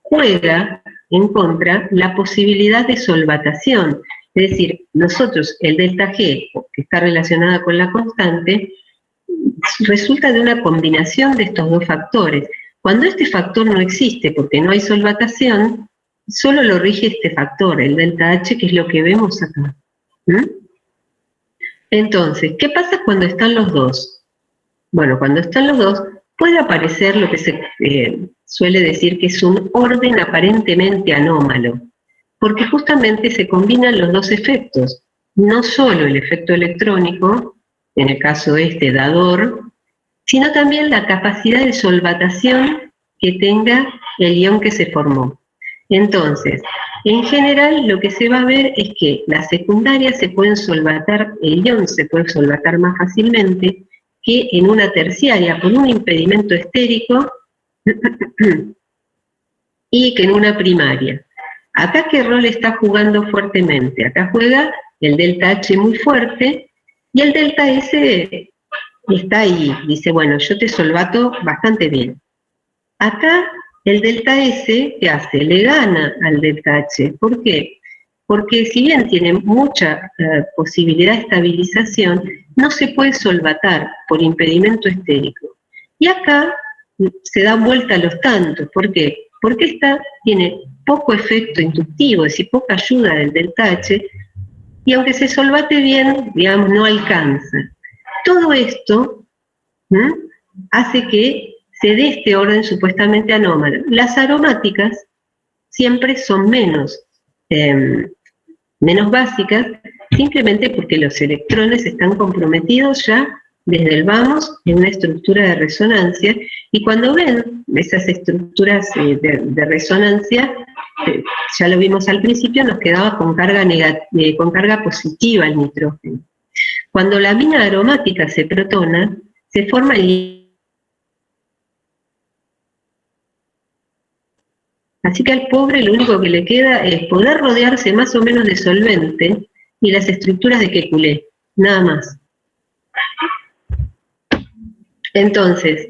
juega en contra la posibilidad de solvatación. Es decir, nosotros, el delta G, que está relacionada con la constante, resulta de una combinación de estos dos factores. Cuando este factor no existe porque no hay solvatación, solo lo rige este factor, el delta H, que es lo que vemos acá. Entonces, ¿qué pasa cuando están los dos? Bueno, cuando están los dos, puede aparecer lo que se suele decir que es un orden aparentemente anómalo, porque justamente se combinan los dos efectos, no solo el efecto electrónico, en el caso dador, sino también la capacidad de solvatación que tenga el ion que se formó. Entonces, en general lo que se va a ver es que las secundarias se pueden solvatar, el ion se puede solvatar más fácilmente que en una terciaria por un impedimento estérico y que en una primaria. Acá, ¿qué rol está jugando fuertemente? Acá juega el delta H muy fuerte y el delta S está ahí, dice, bueno, yo te solvato bastante bien. Acá el delta S, ¿qué hace? Le gana al delta H. ¿Por qué? Porque si bien tiene mucha posibilidad de estabilización, no se puede solvatar por impedimento estérico. Y acá se da vuelta a los tantos. ¿Por qué? Porque esta tiene poco efecto inductivo, es decir, poca ayuda del delta H, y aunque se solvate bien, digamos, no alcanza. Todo esto hace que se dé este orden supuestamente anómalo. Las aromáticas siempre son menos básicas, simplemente porque los electrones están comprometidos ya desde el vamos en una estructura de resonancia, y cuando ven esas estructuras de resonancia, ya lo vimos al principio, nos quedaba con carga positiva el nitrógeno. Cuando la amina aromática se protona, se forma el... Así que al pobre lo único que le queda es poder rodearse más o menos de solvente y las estructuras de Kekulé, nada más. Entonces,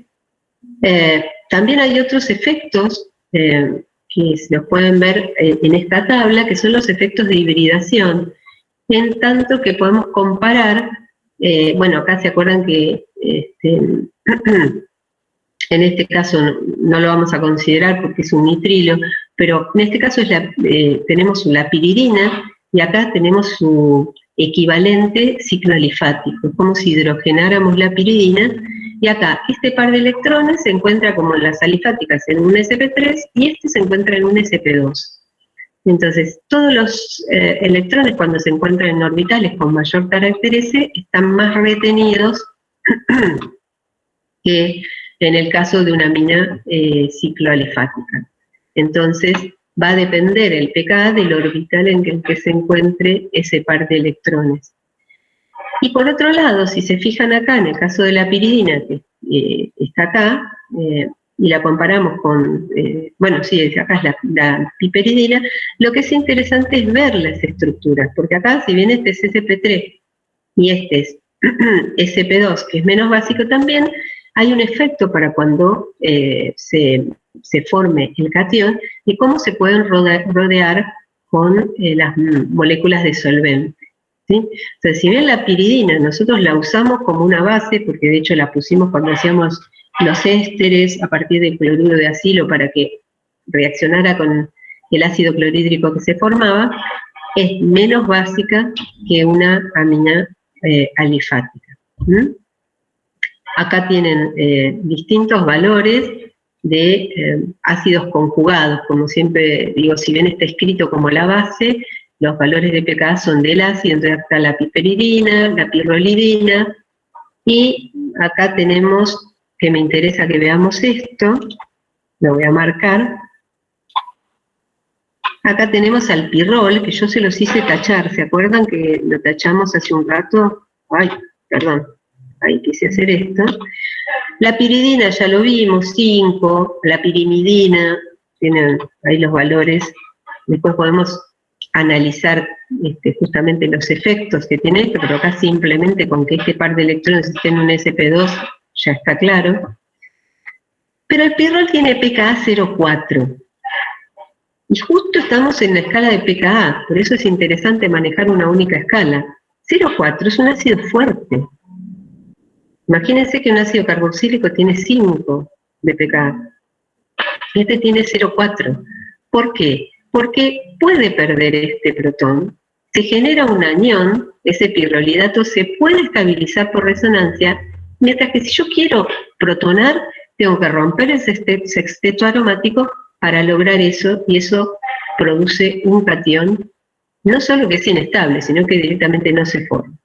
también hay otros efectos que se los pueden ver en esta tabla, que son los efectos de hibridación, en tanto que podemos comparar, bueno, acá se acuerdan que en este caso no lo vamos a considerar porque es un nitrilo, pero en este caso tenemos la piridina, y acá tenemos su equivalente cicloalifático, es como si hidrogenáramos la piridina, y acá este par de electrones se encuentra como en las alifáticas en un sp3, y este se encuentra en un sp2. Entonces, todos los electrones cuando se encuentran en orbitales con mayor carácter S están más retenidos que en el caso de una amina cicloalifática. Entonces, va a depender el pKa del orbital en el que se encuentre ese par de electrones. Y por otro lado, si se fijan acá, en el caso de la piridina, que está acá, y la comparamos con, bueno, sí, acá es la piperidina, lo que es interesante es ver las estructuras, porque acá, si bien este es sp3 y este es sp2, que es menos básico también, hay un efecto para cuando se forme el catión y cómo se pueden rodear con las moléculas de solvente. ¿Sí? Entonces, si bien la piridina nosotros la usamos como una base, porque de hecho la pusimos cuando hacíamos los ésteres a partir del cloruro de acilo para que reaccionara con el ácido clorhídrico que se formaba, es menos básica que una amina alifática. Acá tienen distintos valores de ácidos conjugados, como siempre digo, si bien está escrito como la base, los valores de pKa son del ácido, entonces está la piperidina, la pirrolidina, y acá tenemos, que me interesa que veamos esto, lo voy a marcar. Acá tenemos al pirrol, que yo se los hice tachar, ¿se acuerdan que lo tachamos hace un rato? Ay, perdón, ahí quise hacer esto. La piridina ya lo vimos, 5, la pirimidina, tienen ahí los valores, después podemos analizar justamente los efectos que tiene esto, pero acá simplemente con que este par de electrones esté en un sp2 ya está claro. Pero el pirrol tiene pKa 0,4. Y justo estamos en la escala de pKa, por eso es interesante manejar una única escala. 0,4 es un ácido fuerte. Imagínense que un ácido carboxílico tiene 5 de pKa. Este tiene 0,4. ¿Por qué? Porque puede perder este protón, se genera un anión, ese pirrolidato se puede estabilizar por resonancia, mientras que si yo quiero protonar, tengo que romper el sexteto aromático para lograr eso, y eso produce un catión, no solo que es inestable, sino que directamente no se forma.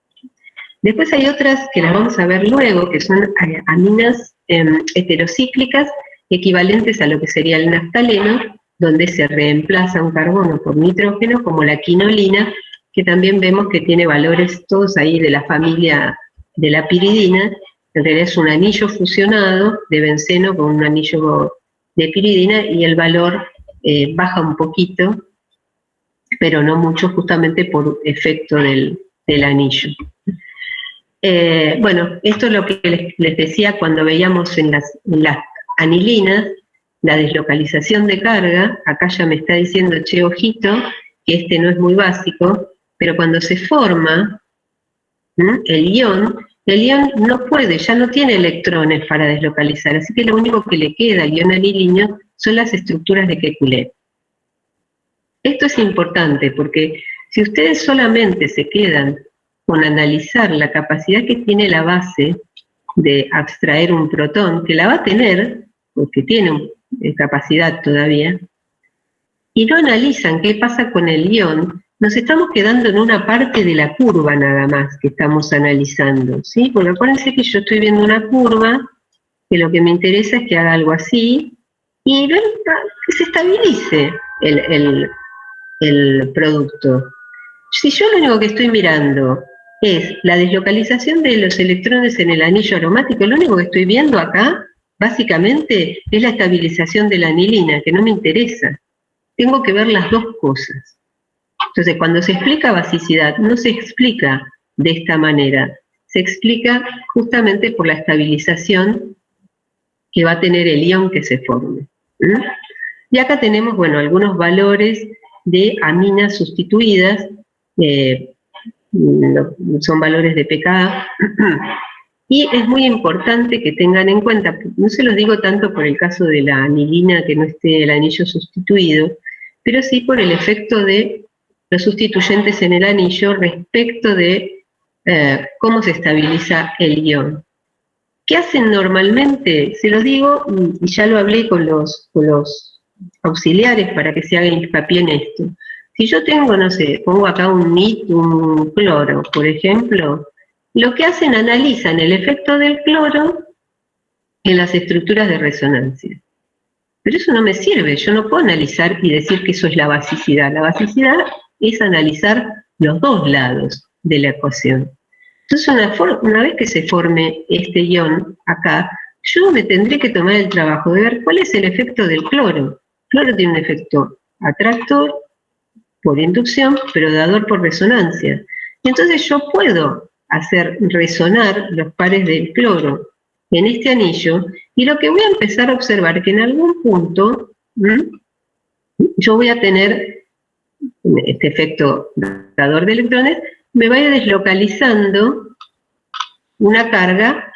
Después hay otras que las vamos a ver luego, que son aminas heterocíclicas, equivalentes a lo que sería el naftaleno, donde se reemplaza un carbono por nitrógeno, como la quinolina, que también vemos que tiene valores todos ahí de la familia de la piridina. En realidad es un anillo fusionado de benceno con un anillo de piridina, y el valor baja un poquito, pero no mucho, justamente por efecto del anillo. Bueno, esto es lo que les decía cuando veíamos en las anilinas, la deslocalización de carga. Acá ya me está diciendo, che, ojito, que este no es muy básico, pero cuando se forma el ion no puede, ya no tiene electrones para deslocalizar, así que lo único que le queda al ion anilíneo son las estructuras de Kekulé. Esto es importante porque si ustedes solamente se quedan con analizar la capacidad que tiene la base de abstraer un protón, que la va a tener, porque tiene capacidad todavía, y no analizan qué pasa con el ion, nos estamos quedando en una parte de la curva nada más que estamos analizando, ¿sí? Porque acuérdense que yo estoy viendo una curva, que lo que me interesa es que haga algo así, y ver que se estabilice el producto. Si yo lo único que estoy mirando es la deslocalización de los electrones en el anillo aromático, lo único que estoy viendo acá, básicamente, es la estabilización de la anilina, que no me interesa. Tengo que ver las dos cosas. Entonces, cuando se explica basicidad, no se explica de esta manera, se explica justamente por la estabilización que va a tener el ion que se forme. ¿Mm? Y acá tenemos, bueno, algunos valores de aminas sustituidas, son valores de pKa, y es muy importante que tengan en cuenta, no se los digo tanto por el caso de la anilina que no esté el anillo sustituido, pero sí por el efecto de los sustituyentes en el anillo respecto de cómo se estabiliza el ion. ¿Qué hacen normalmente? Se los digo, y ya lo hablé con los auxiliares para que se haga hincapié en esto. Si yo tengo, no sé, pongo acá un cloro, por ejemplo, lo que hacen, analizan el efecto del cloro en las estructuras de resonancia. Pero eso no me sirve, yo no puedo analizar y decir que eso es la basicidad. La basicidad es analizar los dos lados de la ecuación. Entonces, una vez que se forme este ion acá, yo me tendré que tomar el trabajo de ver cuál es el efecto del cloro. El cloro tiene un efecto atractor por inducción, pero dador por resonancia. Y entonces yo puedo hacer resonar los pares del cloro en este anillo, y lo que voy a empezar a observar que en algún punto yo voy a tener este efecto dador de electrones, me vaya deslocalizando una carga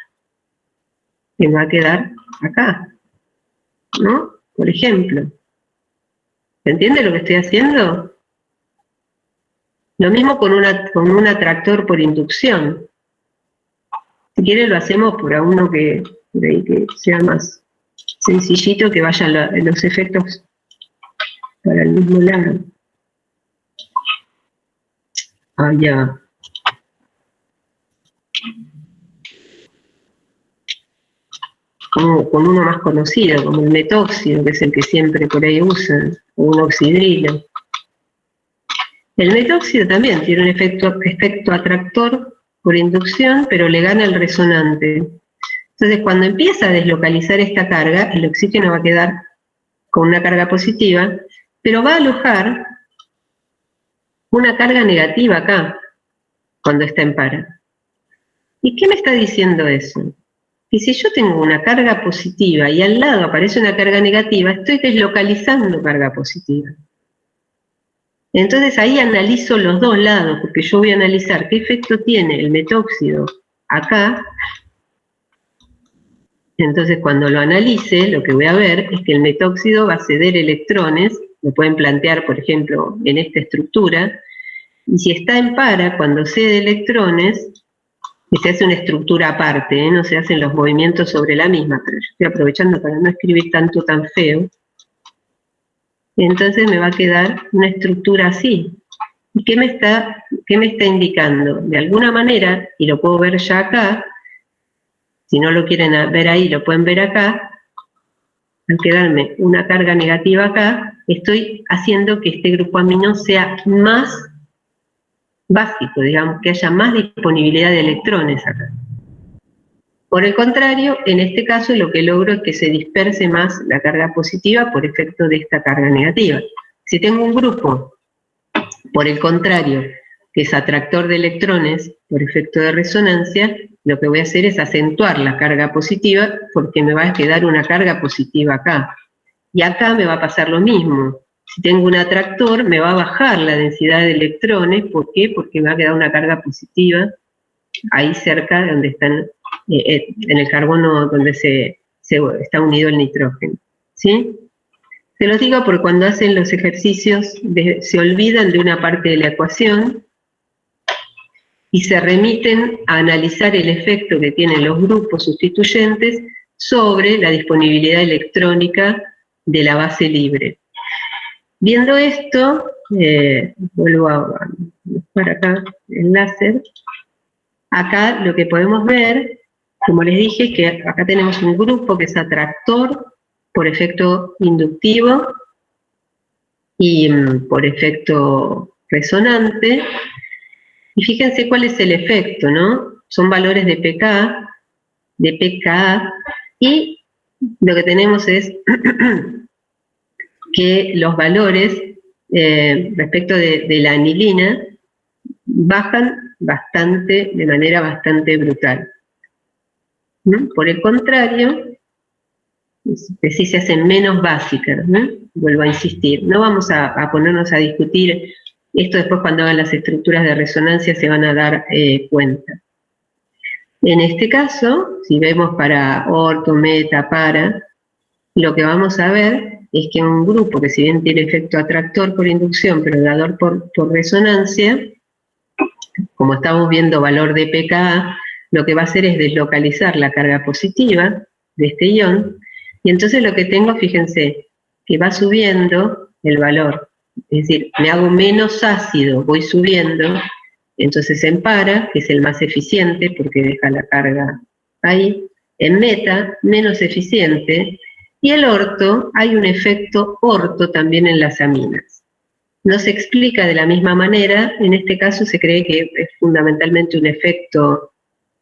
que me va a quedar acá, ¿no? Por ejemplo. ¿Se entiende lo que estoy haciendo? Lo mismo con un atractor por inducción. Si quiere lo hacemos por uno que sea más sencillito, que vayan los efectos para el mismo lado. Ah, ya. Con uno más conocido, como el metóxido, que es el que siempre por ahí usan, o un oxidrilo. El metóxido también tiene un efecto atractor por inducción, pero le gana el resonante. Entonces, cuando empieza a deslocalizar esta carga, el oxígeno va a quedar con una carga positiva, pero va a alojar una carga negativa acá, cuando está en para. ¿Y qué me está diciendo eso? Que si yo tengo una carga positiva y al lado aparece una carga negativa, estoy deslocalizando carga positiva. Entonces ahí analizo los dos lados, porque yo voy a analizar qué efecto tiene el metóxido acá. Entonces cuando lo analice, lo que voy a ver es que el metóxido va a ceder electrones, lo pueden plantear, por ejemplo, en esta estructura, y si está en para, cuando cede electrones, y se hace una estructura aparte, no se hacen los movimientos sobre la misma, pero yo estoy aprovechando para no escribir tanto tan feo. Entonces me va a quedar una estructura así. ¿Y qué me está indicando? De alguna manera, y lo puedo ver ya acá, si no lo quieren ver ahí, lo pueden ver acá, al quedarme una carga negativa acá, estoy haciendo que este grupo amino sea más básico, digamos, que haya más disponibilidad de electrones acá. Por el contrario, en este caso lo que logro es que se disperse más la carga positiva por efecto de esta carga negativa. Si tengo un grupo, por el contrario, que es atractor de electrones por efecto de resonancia, lo que voy a hacer es acentuar la carga positiva porque me va a quedar una carga positiva acá. Y acá me va a pasar lo mismo. Si tengo un atractor, me va a bajar la densidad de electrones. ¿Por qué? Porque me va a quedar una carga positiva ahí cerca donde están, en el carbono donde está unido el nitrógeno. ¿Sí? Se los digo porque cuando hacen los ejercicios se olvidan de una parte de la ecuación y se remiten a analizar el efecto que tienen los grupos sustituyentes sobre la disponibilidad electrónica de la base libre. Viendo esto, vuelvo a buscar acá el láser. Acá lo que podemos ver, como les dije, es que acá tenemos un grupo que es atractor por efecto inductivo y por efecto resonante. Y fíjense cuál es el efecto, ¿no? Son valores de pK, y lo que tenemos es que los valores respecto de la anilina bajan bastante, de manera bastante brutal. ¿No? Por el contrario, sí se hacen menos básicas, ¿no? Vuelvo a insistir, no vamos a ponernos a discutir esto después cuando hagan las estructuras de resonancia se van a dar cuenta. En este caso, si vemos para orto, meta, para, lo que vamos a ver es que un grupo que si bien tiene efecto atractor por inducción, pero dador por resonancia, como estamos viendo valor de pKa, lo que va a hacer es deslocalizar la carga positiva de este ion, y entonces lo que tengo, fíjense, que va subiendo el valor, es decir, me hago menos ácido, voy subiendo, entonces en para, que es el más eficiente porque deja la carga ahí, en meta, menos eficiente, y el orto, hay un efecto orto también en las aminas. No se explica de la misma manera, en este caso se cree que es fundamentalmente un efecto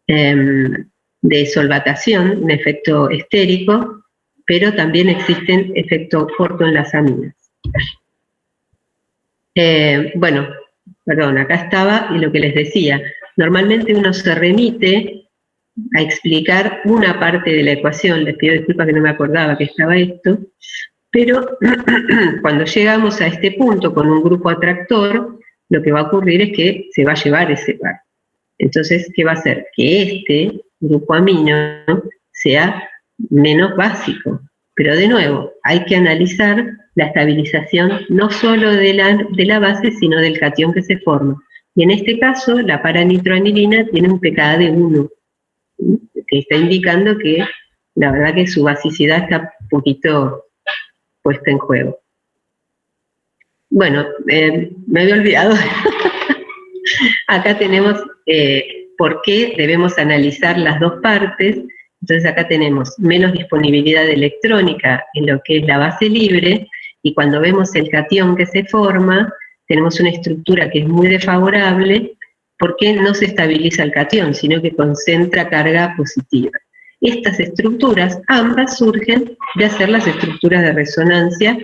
de solvatación, un efecto estérico, pero también existen efectos orto en las aminas. Bueno, perdón, acá estaba y lo que les decía, normalmente uno se remite a explicar una parte de la ecuación, les pido disculpas que no me acordaba que estaba esto, pero cuando llegamos a este punto con un grupo atractor, lo que va a ocurrir es que se va a llevar ese par. Entonces, ¿qué va a hacer? Que este grupo amino sea menos básico. Pero de nuevo, hay que analizar la estabilización no solo de la base, sino del catión que se forma. Y en este caso, la paranitroanilina tiene un pKa de 1, que está indicando que la verdad que su basicidad está un poquito puesta en juego. Bueno, me había olvidado. Acá tenemos por qué debemos analizar las dos partes. Entonces acá tenemos menos disponibilidad electrónica en lo que es la base libre, y cuando vemos el catión que se forma, tenemos una estructura que es muy desfavorable, porque no se estabiliza el catión, sino que concentra carga positiva. Estas estructuras, ambas surgen de hacer las estructuras de resonancia,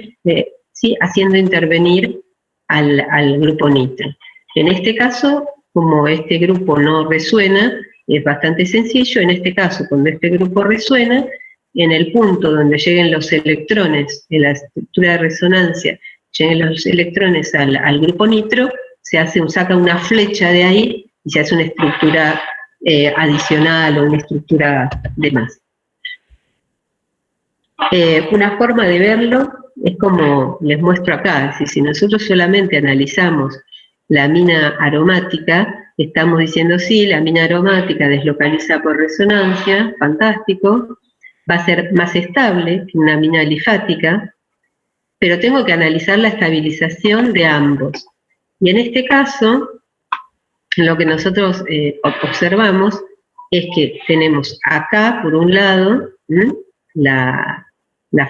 ¿sí? Haciendo intervenir al grupo nitro. En este caso, como este grupo no resuena, es bastante sencillo. En este caso, cuando este grupo resuena, en el punto donde lleguen los electrones, en la estructura de resonancia, lleguen los electrones al grupo nitro, saca una flecha de ahí y se hace una estructura adicional o una estructura de más. Una forma de verlo es como les muestro acá, es decir, si nosotros solamente analizamos la amina aromática, estamos diciendo sí, la amina aromática deslocaliza por resonancia, fantástico, va a ser más estable que una amina alifática, pero tengo que analizar la estabilización de ambos. Y en este caso, lo que nosotros observamos es que tenemos acá, por un lado, la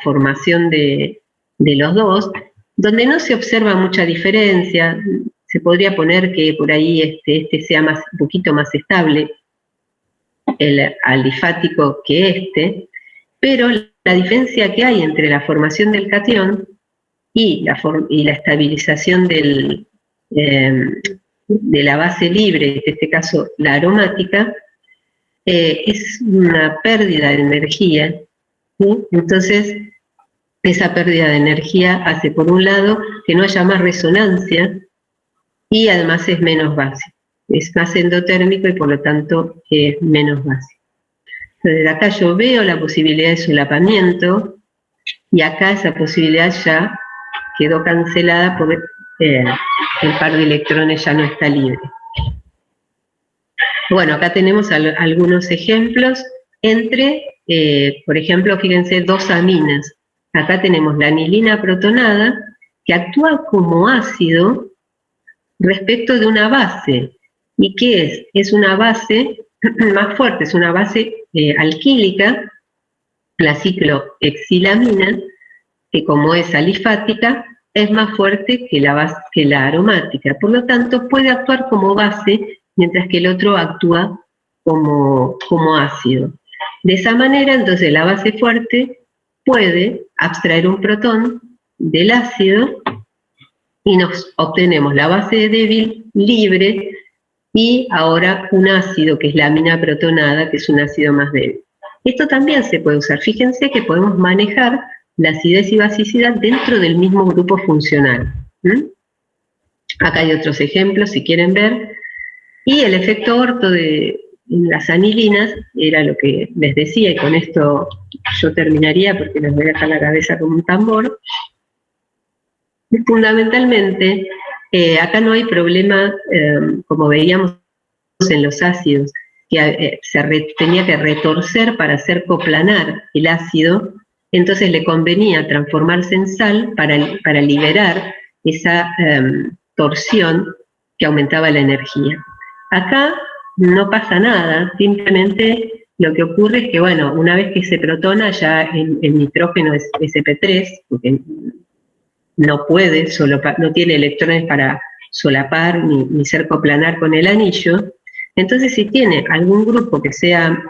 formación de los dos, donde no se observa mucha diferencia. Se podría poner que por ahí este sea un poquito más estable, el alifático, que este, pero la diferencia que hay entre la formación del catión y la estabilización de la base libre, en este caso la aromática, es una pérdida de energía, ¿sí? Entonces, esa pérdida de energía hace, por un lado, que no haya más resonancia, y además es menos básico. Es más endotérmico y por lo tanto es menos básico. Entonces acá yo veo la posibilidad de solapamiento, y acá esa posibilidad ya quedó cancelada porque el par de electrones ya no está libre. Bueno, acá tenemos algunos ejemplos entre, por ejemplo, fíjense, dos aminas. Acá tenemos la anilina protonada, que actúa como ácido respecto de una base. ¿Y qué es? Es una base más fuerte, es una base alquílica, la ciclohexilamina, que como es alifática, es más fuerte que la aromática. Por lo tanto, puede actuar como base, mientras que el otro actúa como ácido. De esa manera, entonces, la base fuerte puede abstraer un protón del ácido y nos obtenemos la base débil libre y ahora un ácido, que es la amina protonada, que es un ácido más débil. Esto también se puede usar. Fíjense que podemos manejar la acidez y basicidad dentro del mismo grupo funcional. Acá hay otros ejemplos, si quieren ver. Y el efecto orto de las anilinas era lo que les decía, y con esto yo terminaría porque les voy a dejar la cabeza como un tambor. Fundamentalmente, acá no hay problema, como veíamos en los ácidos, que tenía que retorcer para hacer coplanar el ácido, entonces le convenía transformarse en sal para liberar esa torsión que aumentaba la energía. Acá no pasa nada, simplemente lo que ocurre es que, bueno, una vez que se protona, ya el nitrógeno es sp3, porque no puede no tiene electrones para solapar ni ser coplanar con el anillo. Entonces, si tiene algún grupo que sea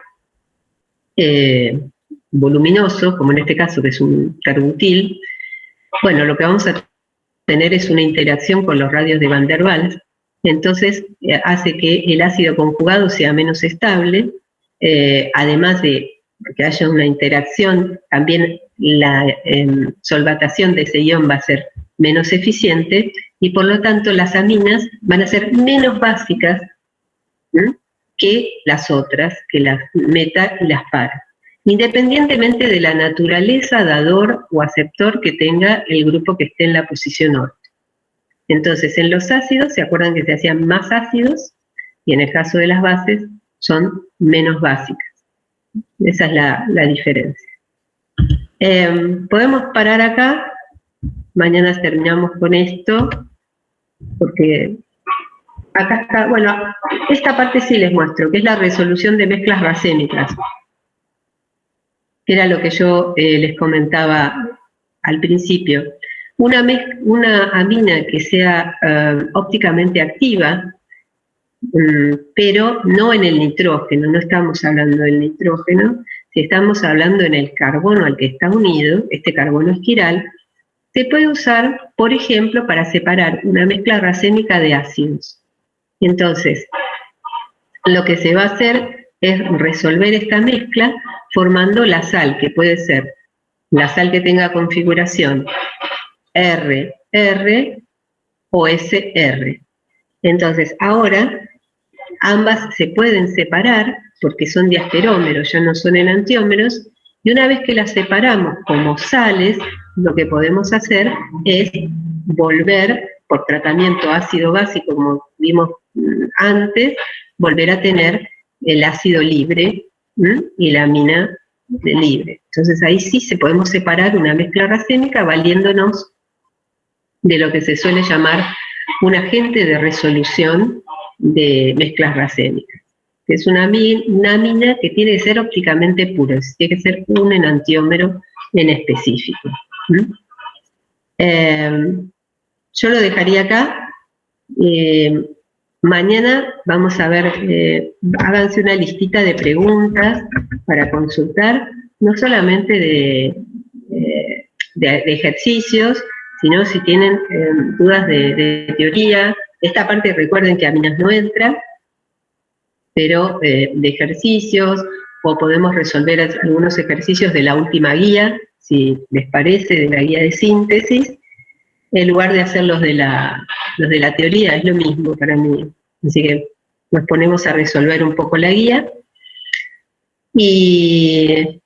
voluminoso, como en este caso que es un terbutil, bueno, lo que vamos a tener es una interacción con los radios de Van der Waals, entonces hace que el ácido conjugado sea menos estable, además de que haya una interacción, también la solvatación de ese ion va a ser menos eficiente y por lo tanto las aminas van a ser menos básicas que las otras, que las meta y las para, independientemente de la naturaleza dador o aceptor que tenga el grupo que esté en la posición orto. Entonces, en los ácidos, ¿se acuerdan que se hacían más ácidos? Y en el caso de las bases, son menos básicas. Esa es la diferencia. Podemos parar acá. Mañana terminamos con esto, porque acá está, bueno, esta parte sí les muestro, que es la resolución de mezclas racémicas. Era lo que yo les comentaba al principio. Una amina que sea ópticamente activa, pero no en el nitrógeno, no estamos hablando del nitrógeno, si estamos hablando en el carbono al que está unido, este carbono esquiral, se puede usar, por ejemplo, para separar una mezcla racémica de ácidos. Entonces, lo que se va a hacer es resolver esta mezcla formando la sal, que puede ser la sal que tenga configuración RR o SR. Entonces, ahora ambas se pueden separar porque son diasterómeros, ya no son enantiómeros, y una vez que las separamos como sales, lo que podemos hacer es volver, por tratamiento ácido-básico, como vimos antes, volver a tener el ácido libre y la amina libre. Entonces ahí sí podemos separar una mezcla racémica valiéndonos de lo que se suele llamar un agente de resolución de mezclas racémicas. Es una amina que tiene que ser ópticamente pura, tiene que ser un enantiómero en específico. Yo lo dejaría acá. Mañana vamos a ver, háganse una listita de preguntas para consultar, no solamente de ejercicios, sino si tienen dudas de teoría. Esta parte recuerden que aminas no entra, pero de ejercicios, o podemos resolver algunos ejercicios de la última guía, si les parece, de la guía de síntesis, en lugar de hacer los de la teoría, es lo mismo para mí. Así que nos ponemos a resolver un poco la guía. Y